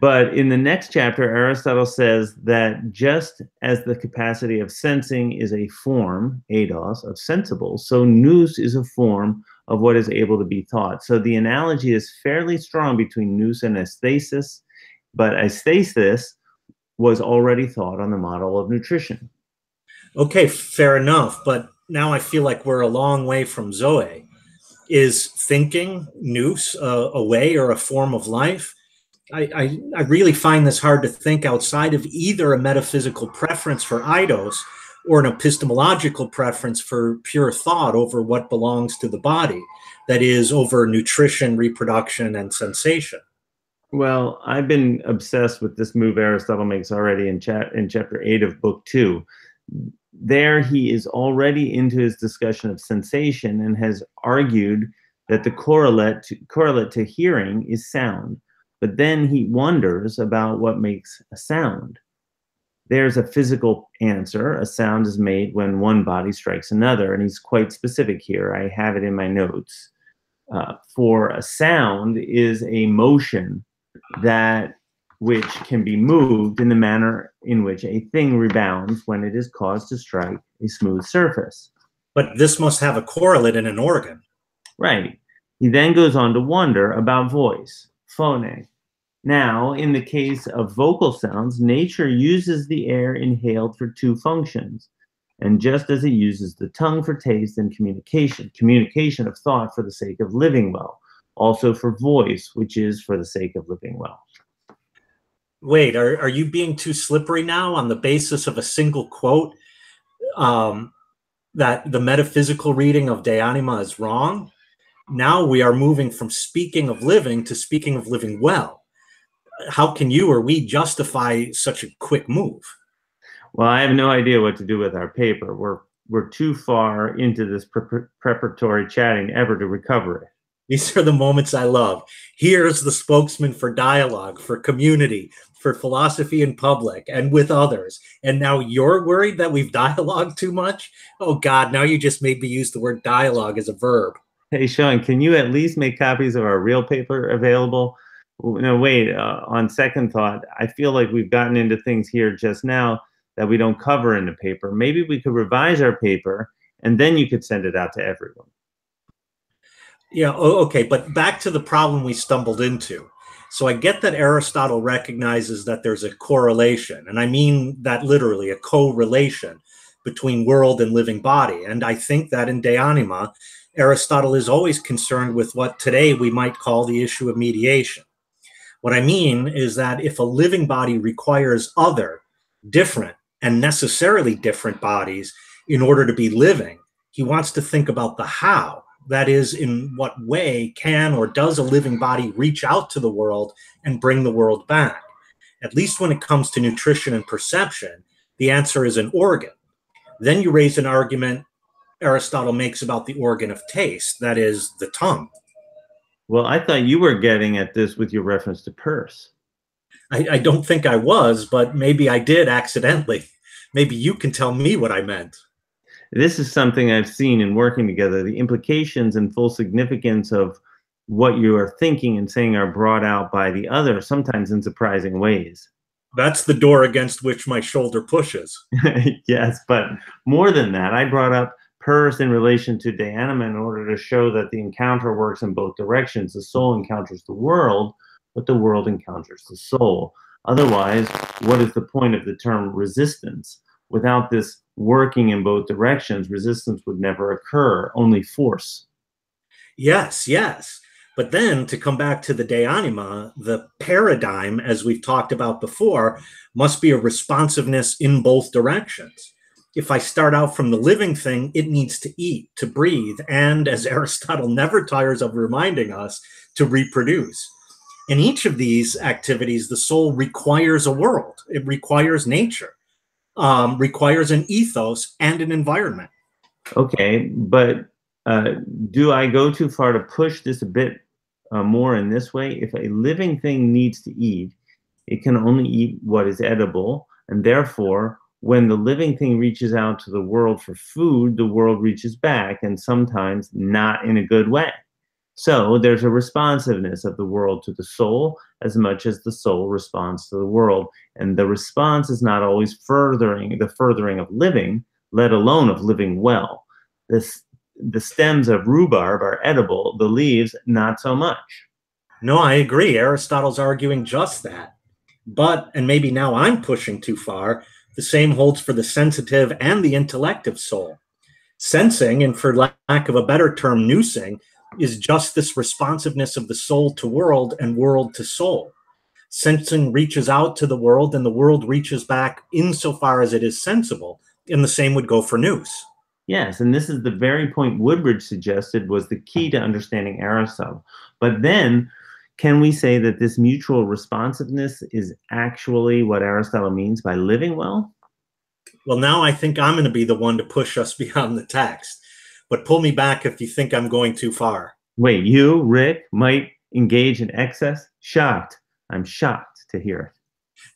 But in the next chapter, Aristotle says that just as the capacity of sensing is a form, eidos, of sensible, so nous is a form of what is able to be thought. So the analogy is fairly strong between nous and aesthesis, but aesthesis was already thought on the model of nutrition. Okay, fair enough. But now I feel like we're a long way from Zoe. Is thinking, nous, a way or a form of life? I really find this hard to think outside of either a metaphysical preference for eidos or an epistemological preference for pure thought over what belongs to the body, that is, over nutrition, reproduction, and sensation. Well, I've been obsessed with this move Aristotle makes already in chapter 8 of Book 2. There he is already into his discussion of sensation and has argued that the correlate to hearing is sound. But then he wonders about what makes a sound. There's a physical answer. A sound is made when one body strikes another, and he's quite specific here. I have it in my notes. For a sound is a motion that which can be moved in the manner in which a thing rebounds when it is caused to strike a smooth surface. But this must have a correlate in an organ. Right. He then goes on to wonder about voice, phone. Now, in the case of vocal sounds, nature uses the air inhaled for two functions. And just as it uses the tongue for taste and communication of thought for the sake of living well, also for voice, which is for the sake of living well. Wait, are you being too slippery now on the basis of a single quote that the metaphysical reading of De Anima is wrong? Now we are moving from speaking of living to speaking of living well. How can you or we justify such a quick move? Well, I have no idea what to do with our paper. We're too far into this preparatory chatting ever to recover it. These are the moments I love. Here's the spokesman for dialogue, for community, for philosophy in public and with others. And now you're worried that we've dialogued too much? Oh, God, now you just made me use the word dialogue as a verb. Hey, Sean, can you at least make copies of our real paper available? No, wait, on second thought, I feel like we've gotten into things here just now that we don't cover in the paper. Maybe we could revise our paper and then you could send it out to everyone. Yeah, okay, but back to the problem we stumbled into. So I get that Aristotle recognizes that there's a correlation, and I mean that literally, a correlation between world and living body. And I think that in De Anima, Aristotle is always concerned with what today we might call the issue of mediation. What I mean is that if a living body requires other, different, and necessarily different bodies in order to be living, he wants to think about the how. That is, in what way can or does a living body reach out to the world and bring the world back? At least when it comes to nutrition and perception, the answer is an organ. Then you raise an argument Aristotle makes about the organ of taste, that is, the tongue. Well, I thought you were getting at this with your reference to purse. I don't think I was, but maybe I did accidentally. Maybe you can tell me what I meant. This is something I've seen in working together. The implications and full significance of what you are thinking and saying are brought out by the other, sometimes in surprising ways. That's the door against which my shoulder pushes. Yes, but more than that, I brought up purse in relation to De Anima in order to show that the encounter works in both directions. The soul encounters the world, but the world encounters the soul. Otherwise, what is the point of the term resistance? Without this working in both directions, resistance would never occur, only force. Yes, yes. But then to come back to the De Anima, the paradigm, as we've talked about before, must be a responsiveness in both directions. If I start out from the living thing, it needs to eat, to breathe, and, as Aristotle never tires of reminding us, to reproduce. In each of these activities, the soul requires a world. It requires nature. Requires an ethos and an environment. Okay, but do I go too far to push this a bit more in this way? If a living thing needs to eat, it can only eat what is edible, and therefore, when the living thing reaches out to the world for food, the world reaches back, and sometimes not in a good way. So there's a responsiveness of the world to the soul as much as the soul responds to the world. And the response is not always furthering of living, let alone of living well. The stems of rhubarb are edible, the leaves not so much. No, I agree. Aristotle's arguing just that. But, and maybe now I'm pushing too far, the same holds for the sensitive and the intellective soul. Sensing, and for lack of a better term, nousing, is just this responsiveness of the soul to world and world to soul. Sensing reaches out to the world and the world reaches back insofar as it is sensible, and the same would go for nous. Yes, and this is the very point Woodbridge suggested was the key to understanding Aristotle. But then, can we say that this mutual responsiveness is actually what Aristotle means by living well? Well, now I think I'm going to be the one to push us beyond the text. But pull me back if you think I'm going too far. Wait, you, Rick, might engage in excess? Shocked. I'm shocked to hear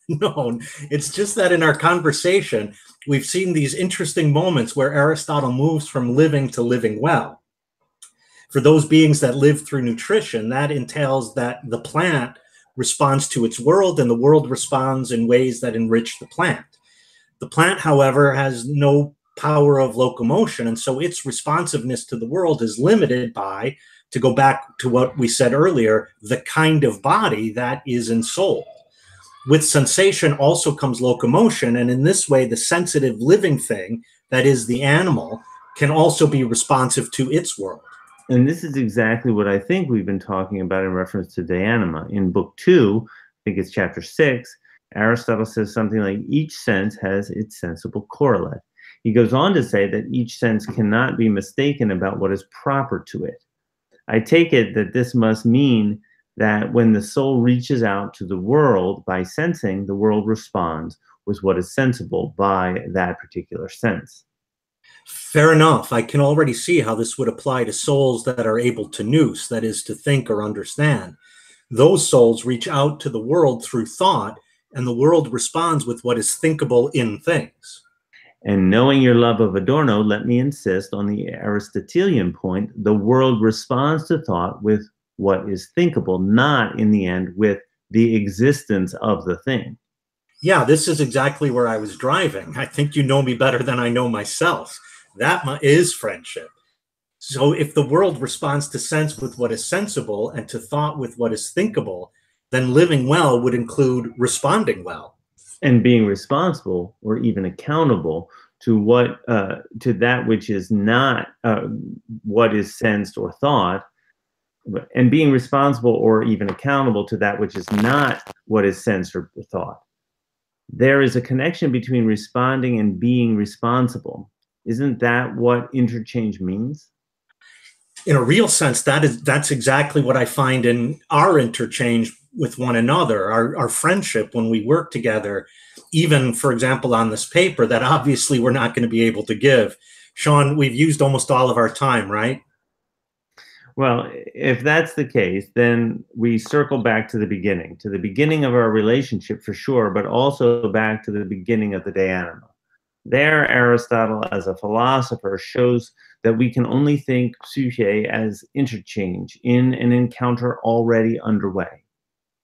it. No, it's just that in our conversation, we've seen these interesting moments where Aristotle moves from living to living well. For those beings that live through nutrition, that entails that the plant responds to its world and the world responds in ways that enrich the plant. The plant, however, has no power of locomotion, and so its responsiveness to the world is limited by, to go back to what we said earlier, the kind of body that is ensouled. With sensation also comes locomotion, and in this way, the sensitive living thing, that is the animal, can also be responsive to its world. And this is exactly what I think we've been talking about in reference to de anima. In book 2, I think it's chapter 6, Aristotle says something like each sense has its sensible correlate. He goes on to say that each sense cannot be mistaken about what is proper to it. I take it that this must mean that when the soul reaches out to the world by sensing, the world responds with what is sensible by that particular sense. Fair enough. I can already see how this would apply to souls that are able to nous, that is, to think or understand. Those souls reach out to the world through thought, and the world responds with what is thinkable in things. And knowing your love of Adorno, let me insist on the Aristotelian point. The world responds to thought with what is thinkable, not in the end with the existence of the thing. Yeah, this is exactly where I was driving. I think you know me better than I know myself. That is friendship. So if the world responds to sense with what is sensible and to thought with what is thinkable, then living well would include responding well. And being responsible or even accountable to what to that which is not what is sensed or thought, and being responsible or even accountable to that which is not what is sensed or thought. There is a connection between responding and being responsible. Isn't that what interchange means? In a real sense, that's exactly what I find in our interchange with one another, our friendship when we work together, even, for example, on this paper that obviously we're not going to be able to give. Sean, we've used almost all of our time, right? Well, if that's the case, then we circle back to the beginning of our relationship for sure, but also back to the beginning of the de anima. There, Aristotle, as a philosopher, shows that we can only think psyche as interchange in an encounter already underway.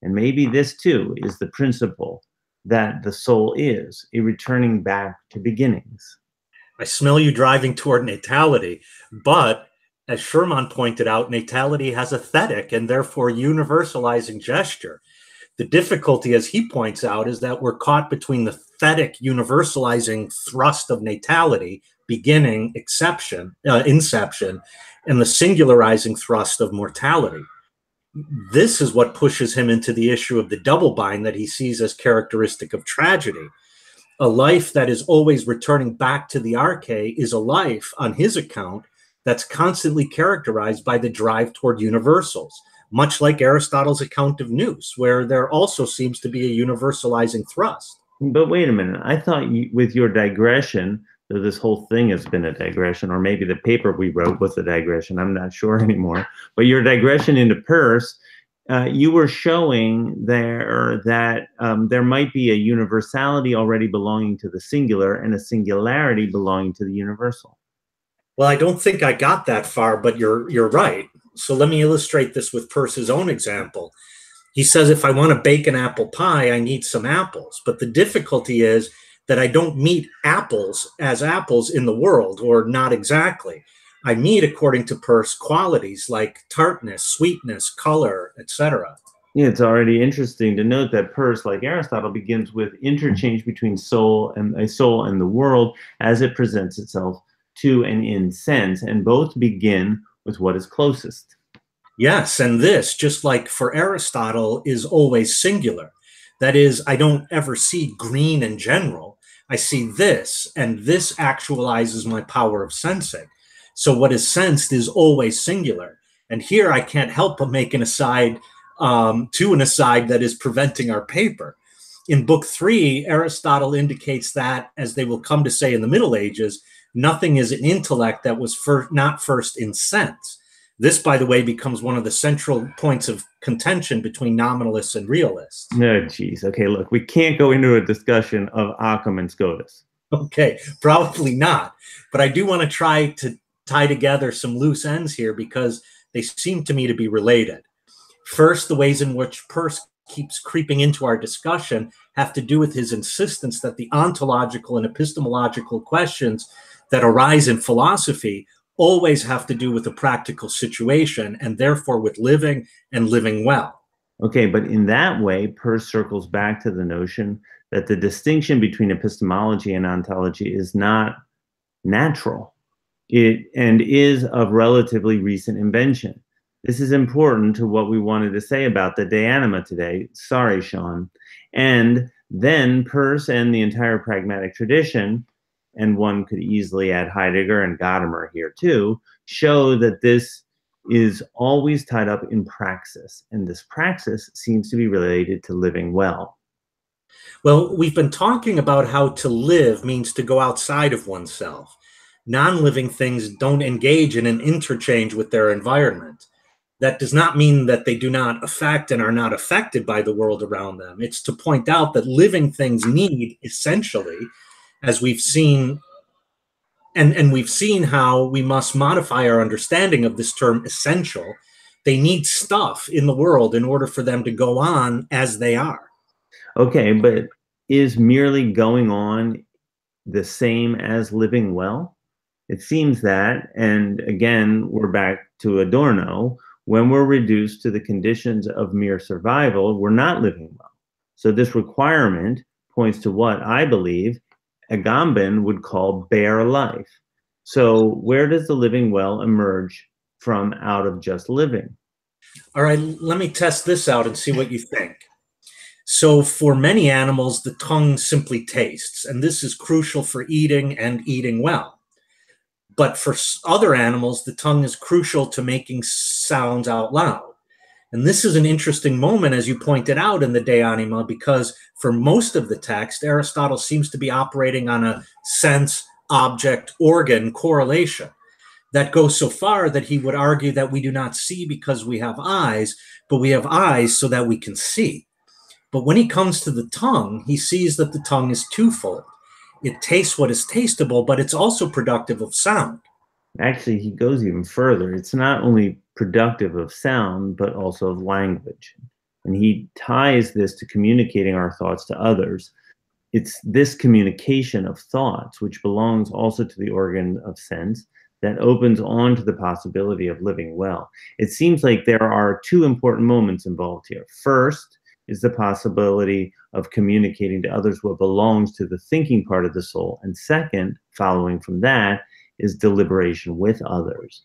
And maybe this too is the principle that the soul is, a returning back to beginnings. I smell you driving toward natality, but as Sherman pointed out, natality has a thetic and therefore universalizing gesture. The difficulty, as he points out, is that we're caught between the thetic universalizing thrust of natality, beginning, inception, and the singularizing thrust of mortality. This is what pushes him into the issue of the double bind that he sees as characteristic of tragedy. A life that is always returning back to the arche is a life, on his account, that's constantly characterized by the drive toward universals, much like Aristotle's account of nous, where there also seems to be a universalizing thrust. But wait a minute. I thought with your digression, though this whole thing has been a digression, or maybe the paper we wrote was a digression, I'm not sure anymore, but your digression into Peirce, you were showing there that there might be a universality already belonging to the singular and a singularity belonging to the universal. Well, I don't think I got that far, but you're right. So let me illustrate this with Peirce's own example. He says, if I want to bake an apple pie, I need some apples. But the difficulty is that I don't meet apples as apples in the world, or not exactly. I meet, according to Peirce, qualities like tartness, sweetness, color, etc. Yeah, it's already interesting to note that Peirce, like Aristotle, begins with interchange between soul and the world as it presents itself to and in sense, and both begin with what is closest. Yes, and this, just like for Aristotle, is always singular. That is, I don't ever see green in general. I see this, and this actualizes my power of sensing. So what is sensed is always singular. And here I can't help but make an aside to an aside that is preventing our paper. In Book 3, Aristotle indicates that, as they will come to say in the Middle Ages, nothing is an intellect that was not first in sense. This, by the way, becomes one of the central points of contention between nominalists and realists. No, geez. Okay, look, we can't go into a discussion of Occam and Scotus. Okay, probably not. But I do want to try to tie together some loose ends here because they seem to me to be related. First, the ways in which Peirce keeps creeping into our discussion have to do with his insistence that the ontological and epistemological questions that arise in philosophy always have to do with a practical situation and therefore with living and living well. Okay, but in that way, Peirce circles back to the notion that the distinction between epistemology and ontology is not natural. and is of relatively recent invention. This is important to what we wanted to say about the de anima today. Sorry, Sean. And then Peirce and the entire pragmatic tradition, and one could easily add Heidegger and Gadamer here too, show that this is always tied up in praxis, and this praxis seems to be related to living well. Well, we've been talking about how to live means to go outside of oneself. Non-living things don't engage in an interchange with their environment. That does not mean that they do not affect and are not affected by the world around them. It's to point out that living things need, essentially, as we've seen, and we've seen how we must modify our understanding of this term essential. They need stuff in the world in order for them to go on as they are. Okay, but is merely going on the same as living well? It seems that, and again, we're back to Adorno, when we're reduced to the conditions of mere survival, we're not living well. So this requirement points to what I believe Agamben would call bare life. So where does the living well emerge from out of just living? All right, let me test this out and see what you think. So for many animals, the tongue simply tastes, and this is crucial for eating and eating well. But for other animals, the tongue is crucial to making sounds out loud. And this is an interesting moment, as you pointed out in the De Anima, because for most of the text, Aristotle seems to be operating on a sense-object-organ correlation that goes so far that he would argue that we do not see because we have eyes, but we have eyes so that we can see. But when he comes to the tongue, he sees that the tongue is twofold. It tastes what is tasteable, but it's also productive of sound. Actually, he goes even further. It's not only productive of sound, but also of language. And he ties this to communicating our thoughts to others. It's this communication of thoughts, which belongs also to the organ of sense, that opens on to the possibility of living well. It seems like there are two important moments involved here. First is the possibility of communicating to others what belongs to the thinking part of the soul. And second, following from that, is deliberation with others.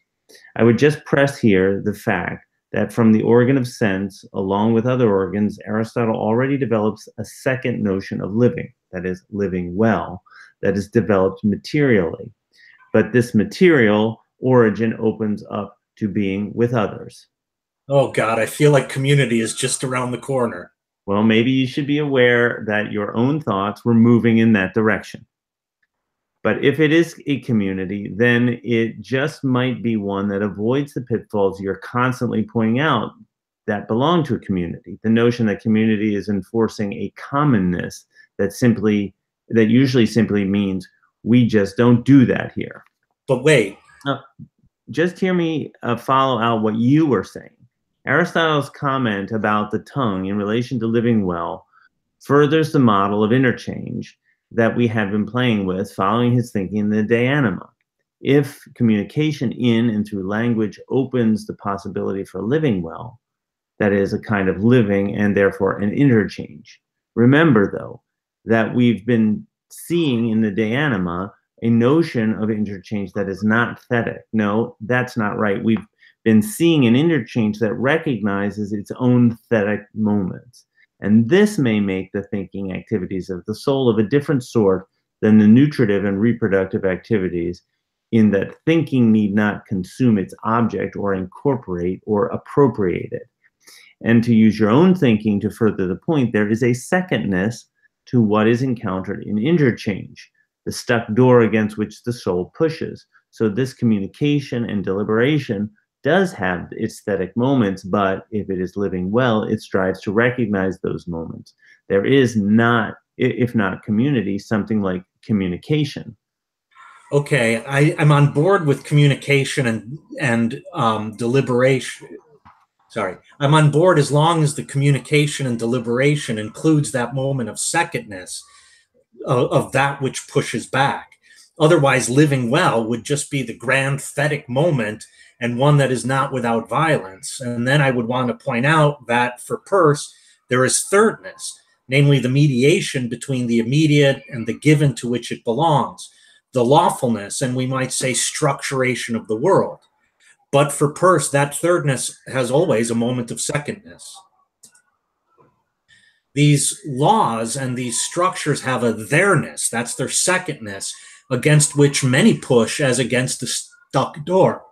I would just press here the fact that from the organ of sense, along with other organs, Aristotle already develops a second notion of living, that is, living well, that is developed materially. But this material origin opens up to being with others. Oh God, I feel like community is just around the corner. Well, maybe you should be aware that your own thoughts were moving in that direction. But if it is a community, then it just might be one that avoids the pitfalls you're constantly pointing out that belong to a community. The notion that community is enforcing a commonness that usually simply means we just don't do that here. But wait. Just hear me follow out what you were saying. Aristotle's comment about the tongue in relation to living well furthers the model of interchange that we have been playing with following his thinking in the De Anima. If communication in and through language opens the possibility for living well, that is a kind of living and therefore an interchange. Remember, though, that we've been seeing in the De Anima a notion of interchange that is not thetic. No, that's not right. We've been seeing an interchange that recognizes its own thetic moments. And this may make the thinking activities of the soul of a different sort than the nutritive and reproductive activities, in that thinking need not consume its object or incorporate or appropriate it. And to use your own thinking to further the point, there is a secondness to what is encountered in interchange, the stuck door against which the soul pushes. So this communication and deliberation does have its aesthetic moments, but if it is living well, it strives to recognize those moments. There is not, if not community, something like communication. Okay, I'm on board with communication and deliberation. Sorry, I'm on board as long as the communication and deliberation includes that moment of secondness of that which pushes back. Otherwise, living well would just be the grand thetic moment and one that is not without violence. And then I would want to point out that for Peirce, there is thirdness, namely the mediation between the immediate and the given to which it belongs. the lawfulness, and we might say structuration of the world. But for Peirce, that thirdness has always a moment of secondness. These laws and these structures have a theirs, that's their secondness, against which many push as against a stuck door.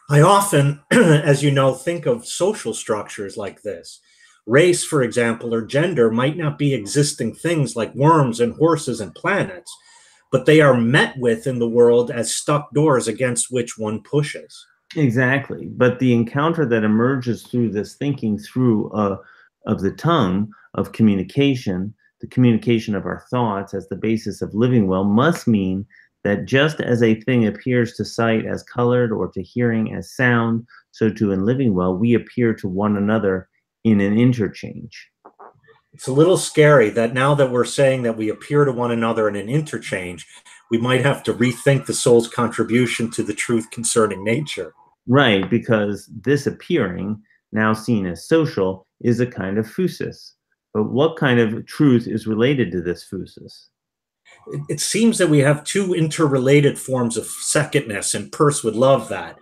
I often, as you know, think of social structures like this. Race, for example, or gender might not be existing things like worms and horses and planets, but they are met with in the world as stuck doors against which one pushes. Exactly. But the encounter that emerges through this thinking through of the tongue, of communication, the communication of our thoughts as the basis of living well, must mean that just as a thing appears to sight as colored or to hearing as sound, so too in living well, we appear to one another in an interchange. It's a little scary that now that we're saying that we appear to one another in an interchange, we might have to rethink the soul's contribution to the truth concerning nature. Right, because this appearing, now seen as social, is a kind of phusis. But what kind of truth is related to this phusis? It seems that we have two interrelated forms of secondness, and Peirce would love that.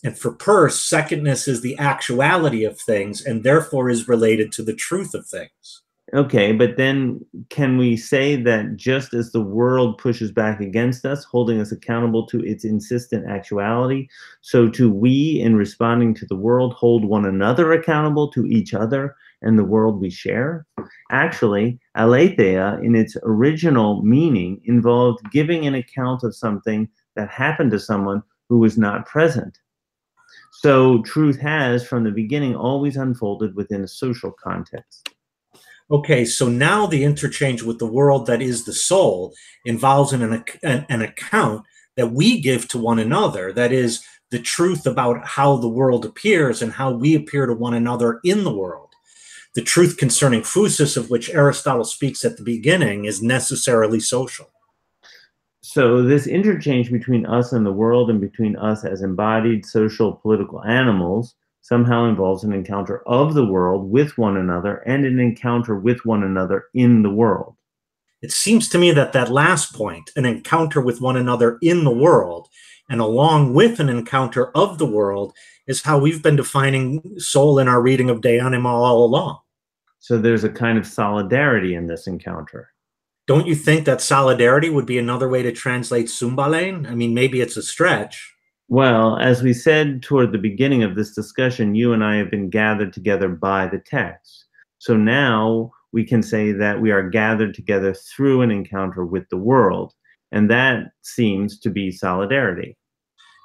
And for Peirce, secondness is the actuality of things and therefore is related to the truth of things. Okay, but then can we say that just as the world pushes back against us, holding us accountable to its insistent actuality, so too we, in responding to the world, hold one another accountable to each other and the world we share? Actually, aletheia, in its original meaning, involved giving an account of something that happened to someone who was not present. So truth has, from the beginning, always unfolded within a social context. Okay, so now the interchange with the world that is the soul involves an account that we give to one another, that is, the truth about how the world appears and how we appear to one another in the world. The truth concerning phusis, of which Aristotle speaks at the beginning, is necessarily social. So this interchange between us and the world and between us as embodied social political animals somehow involves an encounter of the world with one another and an encounter with one another in the world. It seems to me that that last point, an encounter with one another in the world, and along with an encounter of the world, is how we've been defining soul in our reading of De Anima all along. So there's a kind of solidarity in this encounter. Don't you think that solidarity would be another way to translate Sumbalain? I mean, maybe it's a stretch. Well, as we said toward the beginning of this discussion, you and I have been gathered together by the text. So now we can say that we are gathered together through an encounter with the world. And that seems to be solidarity.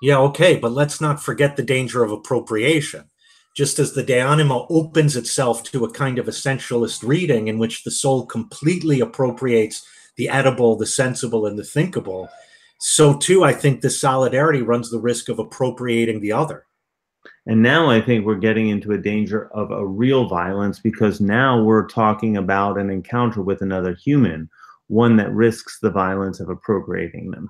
Yeah, okay, but let's not forget the danger of appropriation. Just as the De Anima opens itself to a kind of essentialist reading in which the soul completely appropriates the edible, the sensible, and the thinkable, so too I think this solidarity runs the risk of appropriating the other. And now I think we're getting into a danger of a real violence because now we're talking about an encounter with another human, one that risks the violence of appropriating them.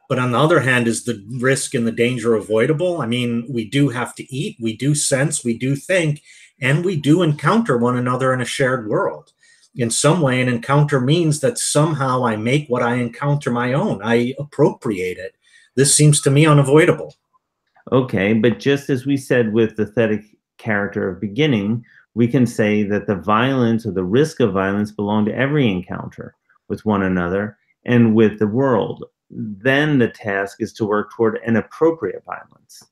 But on the other hand, is the risk and the danger avoidable? I mean, we do have to eat, we do sense, we do think, and we do encounter one another in a shared world. In some way, an encounter means that somehow I make what I encounter my own. I appropriate it. This seems to me unavoidable. Okay, but just as we said with the thetic character of beginning, we can say that the violence or the risk of violence belong to every encounter with one another and with the world. Then the task is to work toward an appropriate violence.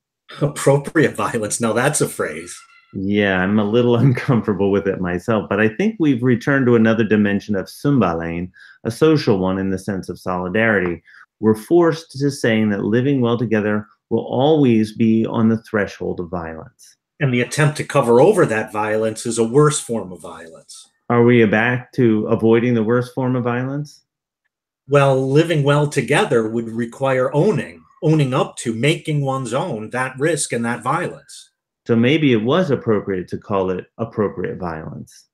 Appropriate violence. Now that's a phrase. Yeah, I'm a little uncomfortable with it myself, but I think we've returned to another dimension of Sumbalain, a social one in the sense of solidarity. We're forced to saying that living well together will always be on the threshold of violence. And the attempt to cover over that violence is a worse form of violence. Are we back to avoiding the worst form of violence? Well, living well together would require owning up to, making one's own that risk and that violence. So maybe it was appropriate to call it appropriate violence.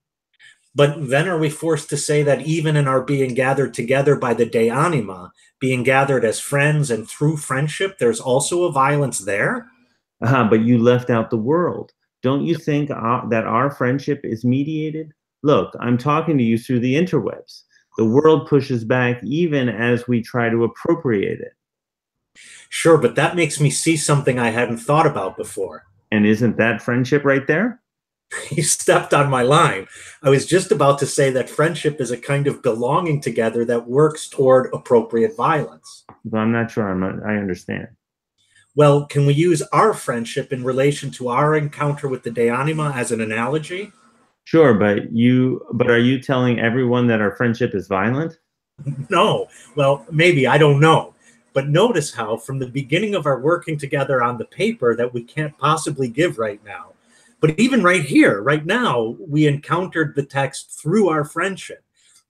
But then are we forced to say that even in our being gathered together by the De Anima, being gathered as friends and through friendship, there's also a violence there? But you left out the world. Don't you think that our friendship is mediated? Look, I'm talking to you through the interwebs. The world pushes back even as we try to appropriate it. Sure, but that makes me see something I hadn't thought about before. And isn't that friendship right there? You stepped on my line. I was just about to say that friendship is a kind of belonging together that works toward appropriate violence. But I'm not sure I understand. Well, can we use our friendship in relation to our encounter with the De Anima as an analogy? Sure, but are you telling everyone that our friendship is violent? No. Well, maybe, I don't know. But notice how, from the beginning of our working together on the paper that we can't possibly give right now, but even right here, right now, we encountered the text through our friendship.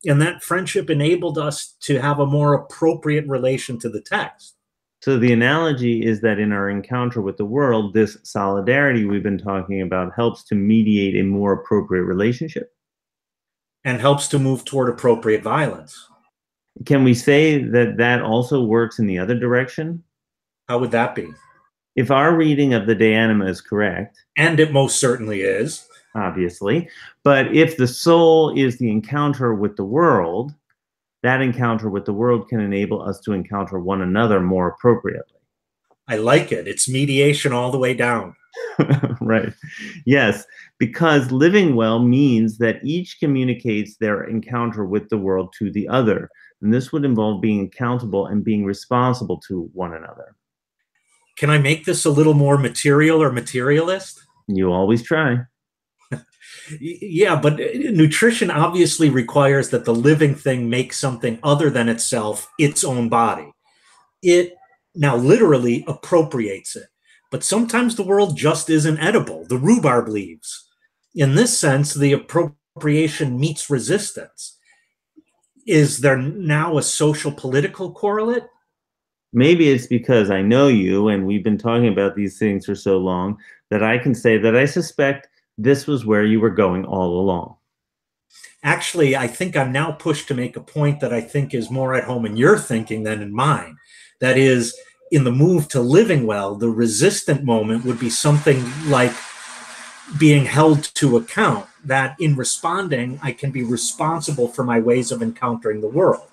And that friendship enabled us to have a more appropriate relation to the text. So the analogy is that in our encounter with the world, this solidarity we've been talking about helps to mediate a more appropriate relationship. And helps to move toward appropriate violence. Can we say that that also works in the other direction? How would that be? If our reading of the De Anima is correct, and it most certainly is, obviously, but if the soul is the encounter with the world, that encounter with the world can enable us to encounter one another more appropriately. I like it. It's mediation all the way down. Right. Yes, because living well means that each communicates their encounter with the world to the other. And this would involve being accountable and being responsible to one another. Can I make this a little more material or materialist? You always try. Yeah, but nutrition obviously requires that the living thing make something other than itself its own body. It now literally appropriates it. But sometimes the world just isn't edible, the rhubarb leaves. In this sense, the appropriation meets resistance. Is there now a social political correlate? Maybe it's because I know you and we've been talking about these things for so long that I can say that I suspect this was where you were going all along. Actually, I think I'm now pushed to make a point that I think is more at home in your thinking than in mine. That is, in the move to living well, the resistant moment would be something like being held to account, that in responding, I can be responsible for my ways of encountering the world.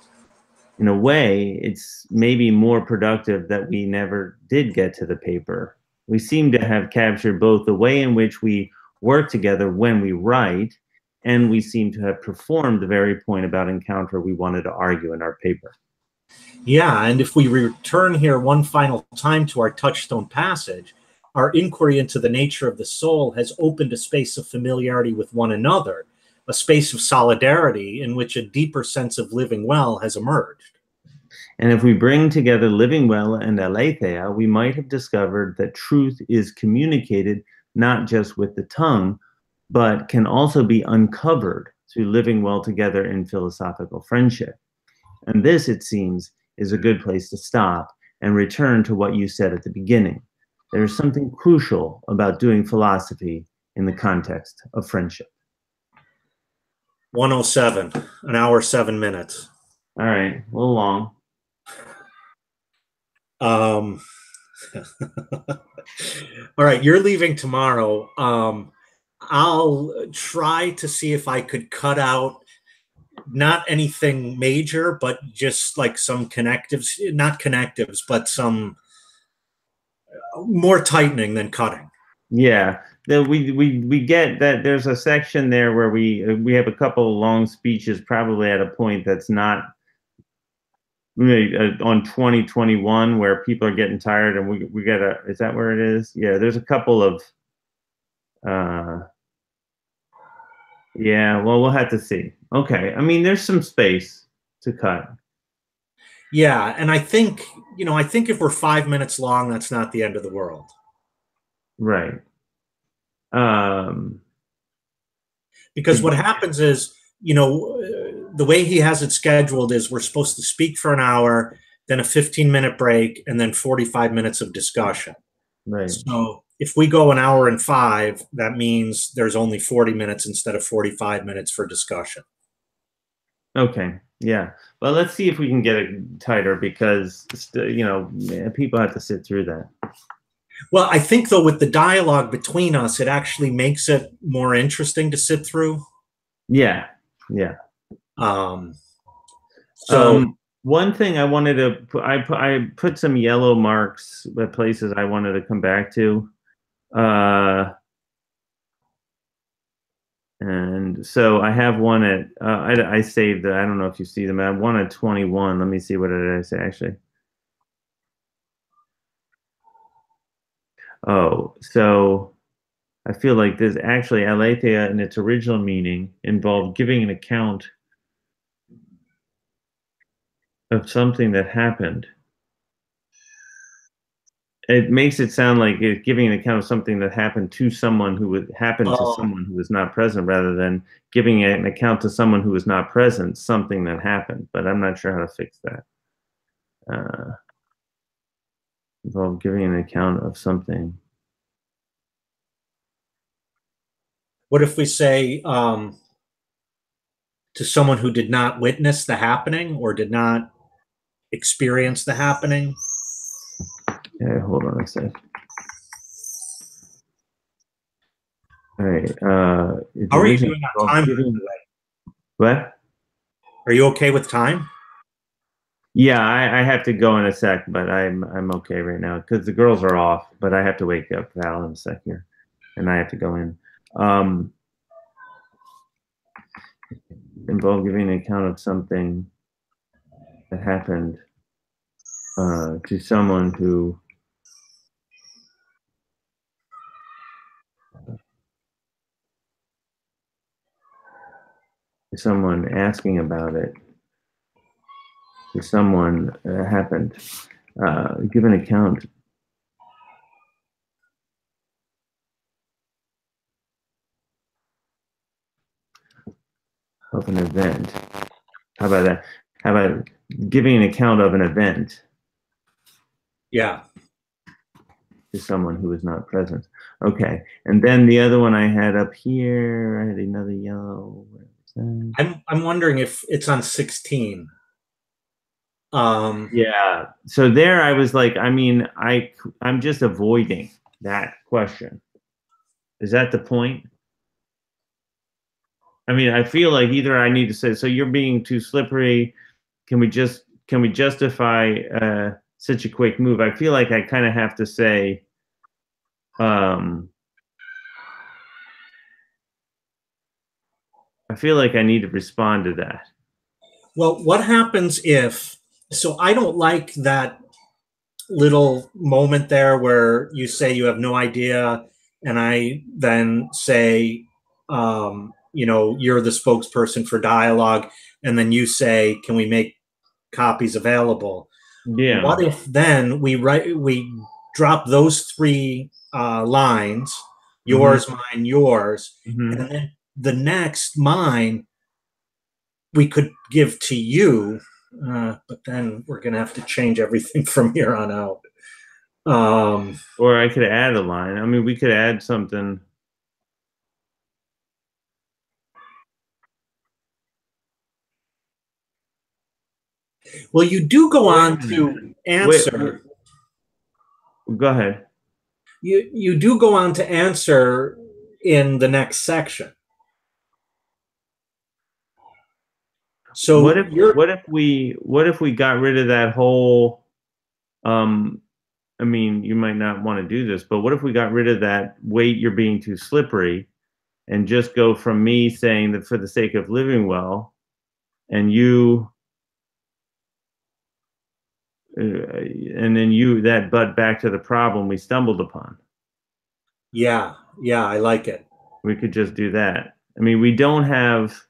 In a way, it's maybe more productive that we never did get to the paper. We seem to have captured both the way in which we work together when we write, and we seem to have performed the very point about encounter we wanted to argue in our paper. Yeah, and if we return here one final time to our touchstone passage, our inquiry into the nature of the soul has opened a space of familiarity with one another, a space of solidarity in which a deeper sense of living well has emerged. And if we bring together living well and aletheia, we might have discovered that truth is communicated not just with the tongue, but can also be uncovered through living well together in philosophical friendship. And this, it seems, is a good place to stop and return to what you said at the beginning. There is something crucial about doing philosophy in the context of friendship. 107, an hour, 7 minutes. All right, a little long. All right, you're leaving tomorrow. I'll try to see if I could cut out not anything major, but just like some connectives, not connectives, but some more tightening than cutting. Yeah, we get that there's a section there where we have a couple of long speeches, probably at a point that's not on 2021 where people are getting tired, and we gotta, is that where it is? Yeah, there's a couple of yeah, well, we'll have to see. Okay, I mean, there's some space to cut. Yeah, and I think if we're 5 minutes long, that's not the end of the world. Right. Because what happens is, the way he has it scheduled is we're supposed to speak for an hour, then a 15-minute break, and then 45 minutes of discussion. Right. So if we go an hour and 5, that means there's only 40 minutes instead of 45 minutes for discussion. Okay. Yeah. Well, let's see if we can get it tighter, because, people have to sit through that. Well, I think, though, with the dialogue between us, it actually makes it more interesting to sit through. Yeah. Yeah. So One thing I wanted to I put some yellow marks at places I wanted to come back to. And so I have one at I saved I don't know if you see them. I have one at 21. Let me see, what did I say actually? Oh, so I feel like this actually aletheia in its original meaning involved giving an account of something that happened. It makes it sound like it's giving an account of something that happened to someone who would happen to someone who was not present, rather than giving an account to someone who was not present, something that happened. But I'm not sure how to fix that. Involve giving an account of something. what if we say to someone who did not witness the happening or did not experience the happening? Yeah, hold on a sec. All right. How are you doing on time? What? Are you okay with time? Yeah, I have to go in a sec, but I'm okay right now because the girls are off. But I have to wake up Val in a sec here, and I have to go in. Involve giving an account of something that happened to someone who someone asking about it to someone happened. Give an account of an event. How about that? How about giving an account of an event? Yeah. To someone who was not present. Okay, and then the other one I had up here, I had another yellow. I'm wondering if it's on 16. Yeah. So there, I was like, I mean, I'm just avoiding that question. Is that the point? I mean, I feel like either I need to say, so you're being too slippery. Can we justify such a quick move? I feel like I kind of have to say, I feel like I need to respond to that. Well, what happens if, so I don't like that little moment there where you say you have no idea, and I then say, you're the spokesperson for dialogue, and then you say, can we make copies available? Yeah. What if then we drop those three lines, yours, mine, yours, and then the next mine we could give to you, but then we're going to have to change everything from here on out. Or I could add a line. I mean, we could add something. Well, you do go on to answer. Go ahead. You do go on to answer in the next section. So what if we got rid of that whole I mean, you might not want to do this, but what if we got rid of that wait, you're being too slippery, and just go from me saying that for the sake of living well, and you and then you that butt back to the problem we stumbled upon. Yeah, I like it. We could just do that. I mean, we don't have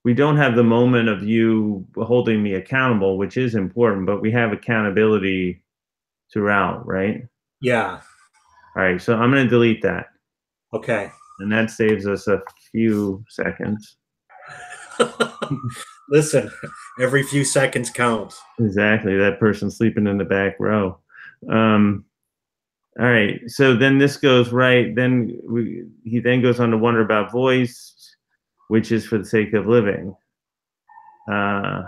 the moment of you holding me accountable, which is important, but we have accountability throughout, right? Yeah. All right, so I'm going to delete that. Okay. And that saves us a few seconds. Listen, every few seconds counts. Exactly. That person sleeping in the back row. All right. So then this goes right. Then he then goes on to wonder about voice, which is for the sake of living. All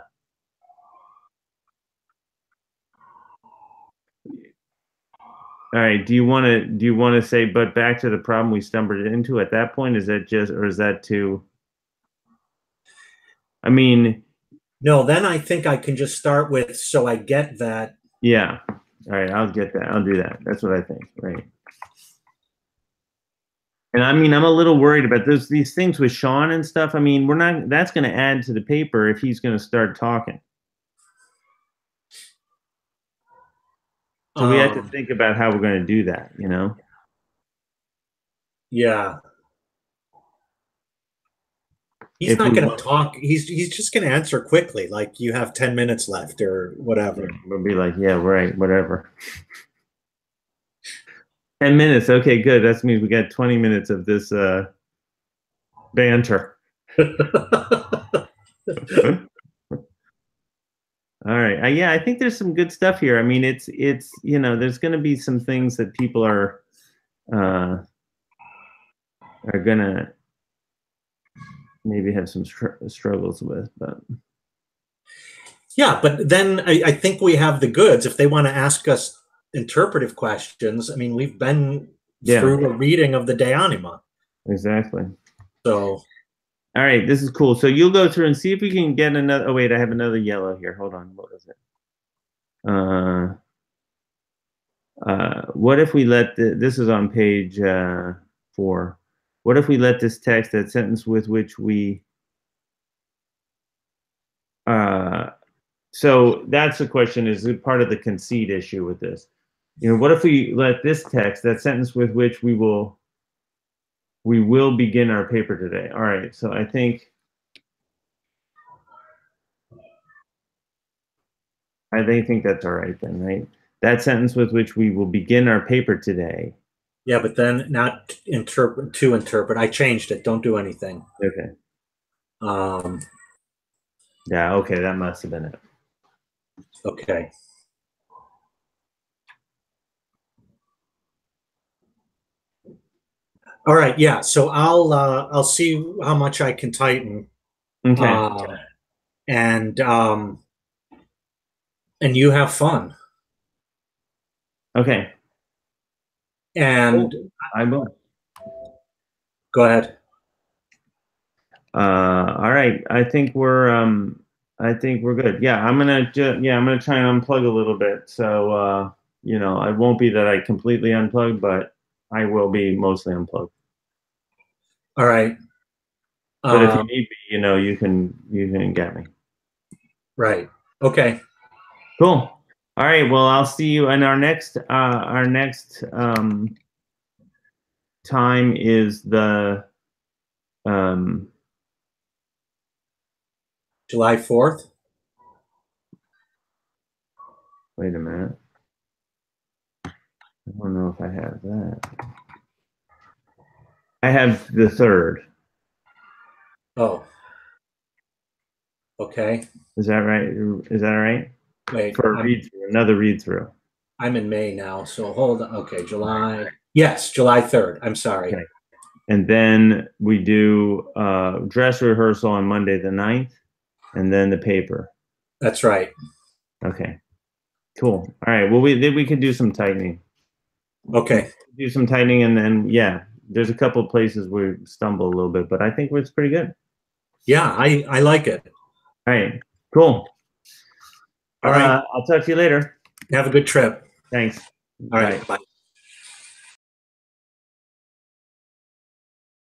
right. Do you want to say, but back to the problem we stumbled into at that point? Is that just, or is that too? I mean, No, then I think I can just start with, so I get that. Yeah. All right, I'll get that. I'll do that. That's what I think. Right. And I mean, I'm a little worried about these things with Sean and stuff. I mean, we're not. That's going to add to the paper if he's going to start talking. So we have to think about how we're going to do that. You know. Yeah. He's not going to talk. He's just going to answer quickly, like you have 10 minutes left or whatever. Yeah, we'll be like, yeah, right, whatever. 10 minutes. Okay, good. That means we got 20 minutes of this banter. All right. Yeah, I think there's some good stuff here. I mean, it's you know, there's going to be some things that people are gonna maybe have some struggles with, but yeah. But then I think we have the goods if they want to ask us interpretive questions. I mean, we've been through a reading of the De Anima. Exactly. So. All right, this is cool. So you'll go through and see if we can get another. Oh wait, I have another yellow here. Hold on. What was it? What if we let this is on page 4. What if we let this text, that sentence with which we so that's the question, is it part of the conceit issue with this? You know, what if we let this text, that sentence with which we will begin our paper today. All right, so I think that's all right then, right? That sentence with which we will begin our paper today. Yeah, but then not to interpret. I changed it. Don't do anything. Okay. Yeah, okay, that must have been it. Okay. All right, yeah. So I'll see how much I can tighten. Okay. And you have fun. Okay. And I will. Go ahead. All right. I think we're good. Yeah, I'm gonna try and unplug a little bit. So you know, it won't be that I completely unplug, but I will be mostly unplugged. All right. But if you need me, you know, you can get me. Right. Okay. Cool. All right. Well, I'll see you in our next time is the July 4th. Wait a minute. I don't know if I have that. I have the 3rd. Oh. Okay. Is that right? Is that all right? Wait. For another read through. I'm in May now, so hold on. Okay, July. Yes, July 3rd. I'm sorry. Okay. And then we do dress rehearsal on Monday the 9th, and then the paper. That's right. Okay. Cool. All right. Well, we can do some tightening. Okay. Do some tightening, and then yeah, there's a couple of places where we stumble a little bit, but I think it's pretty good. Yeah, I like it. All right. Cool. All right. I'll talk to you later. Have a good trip. Thanks. All right. Bye.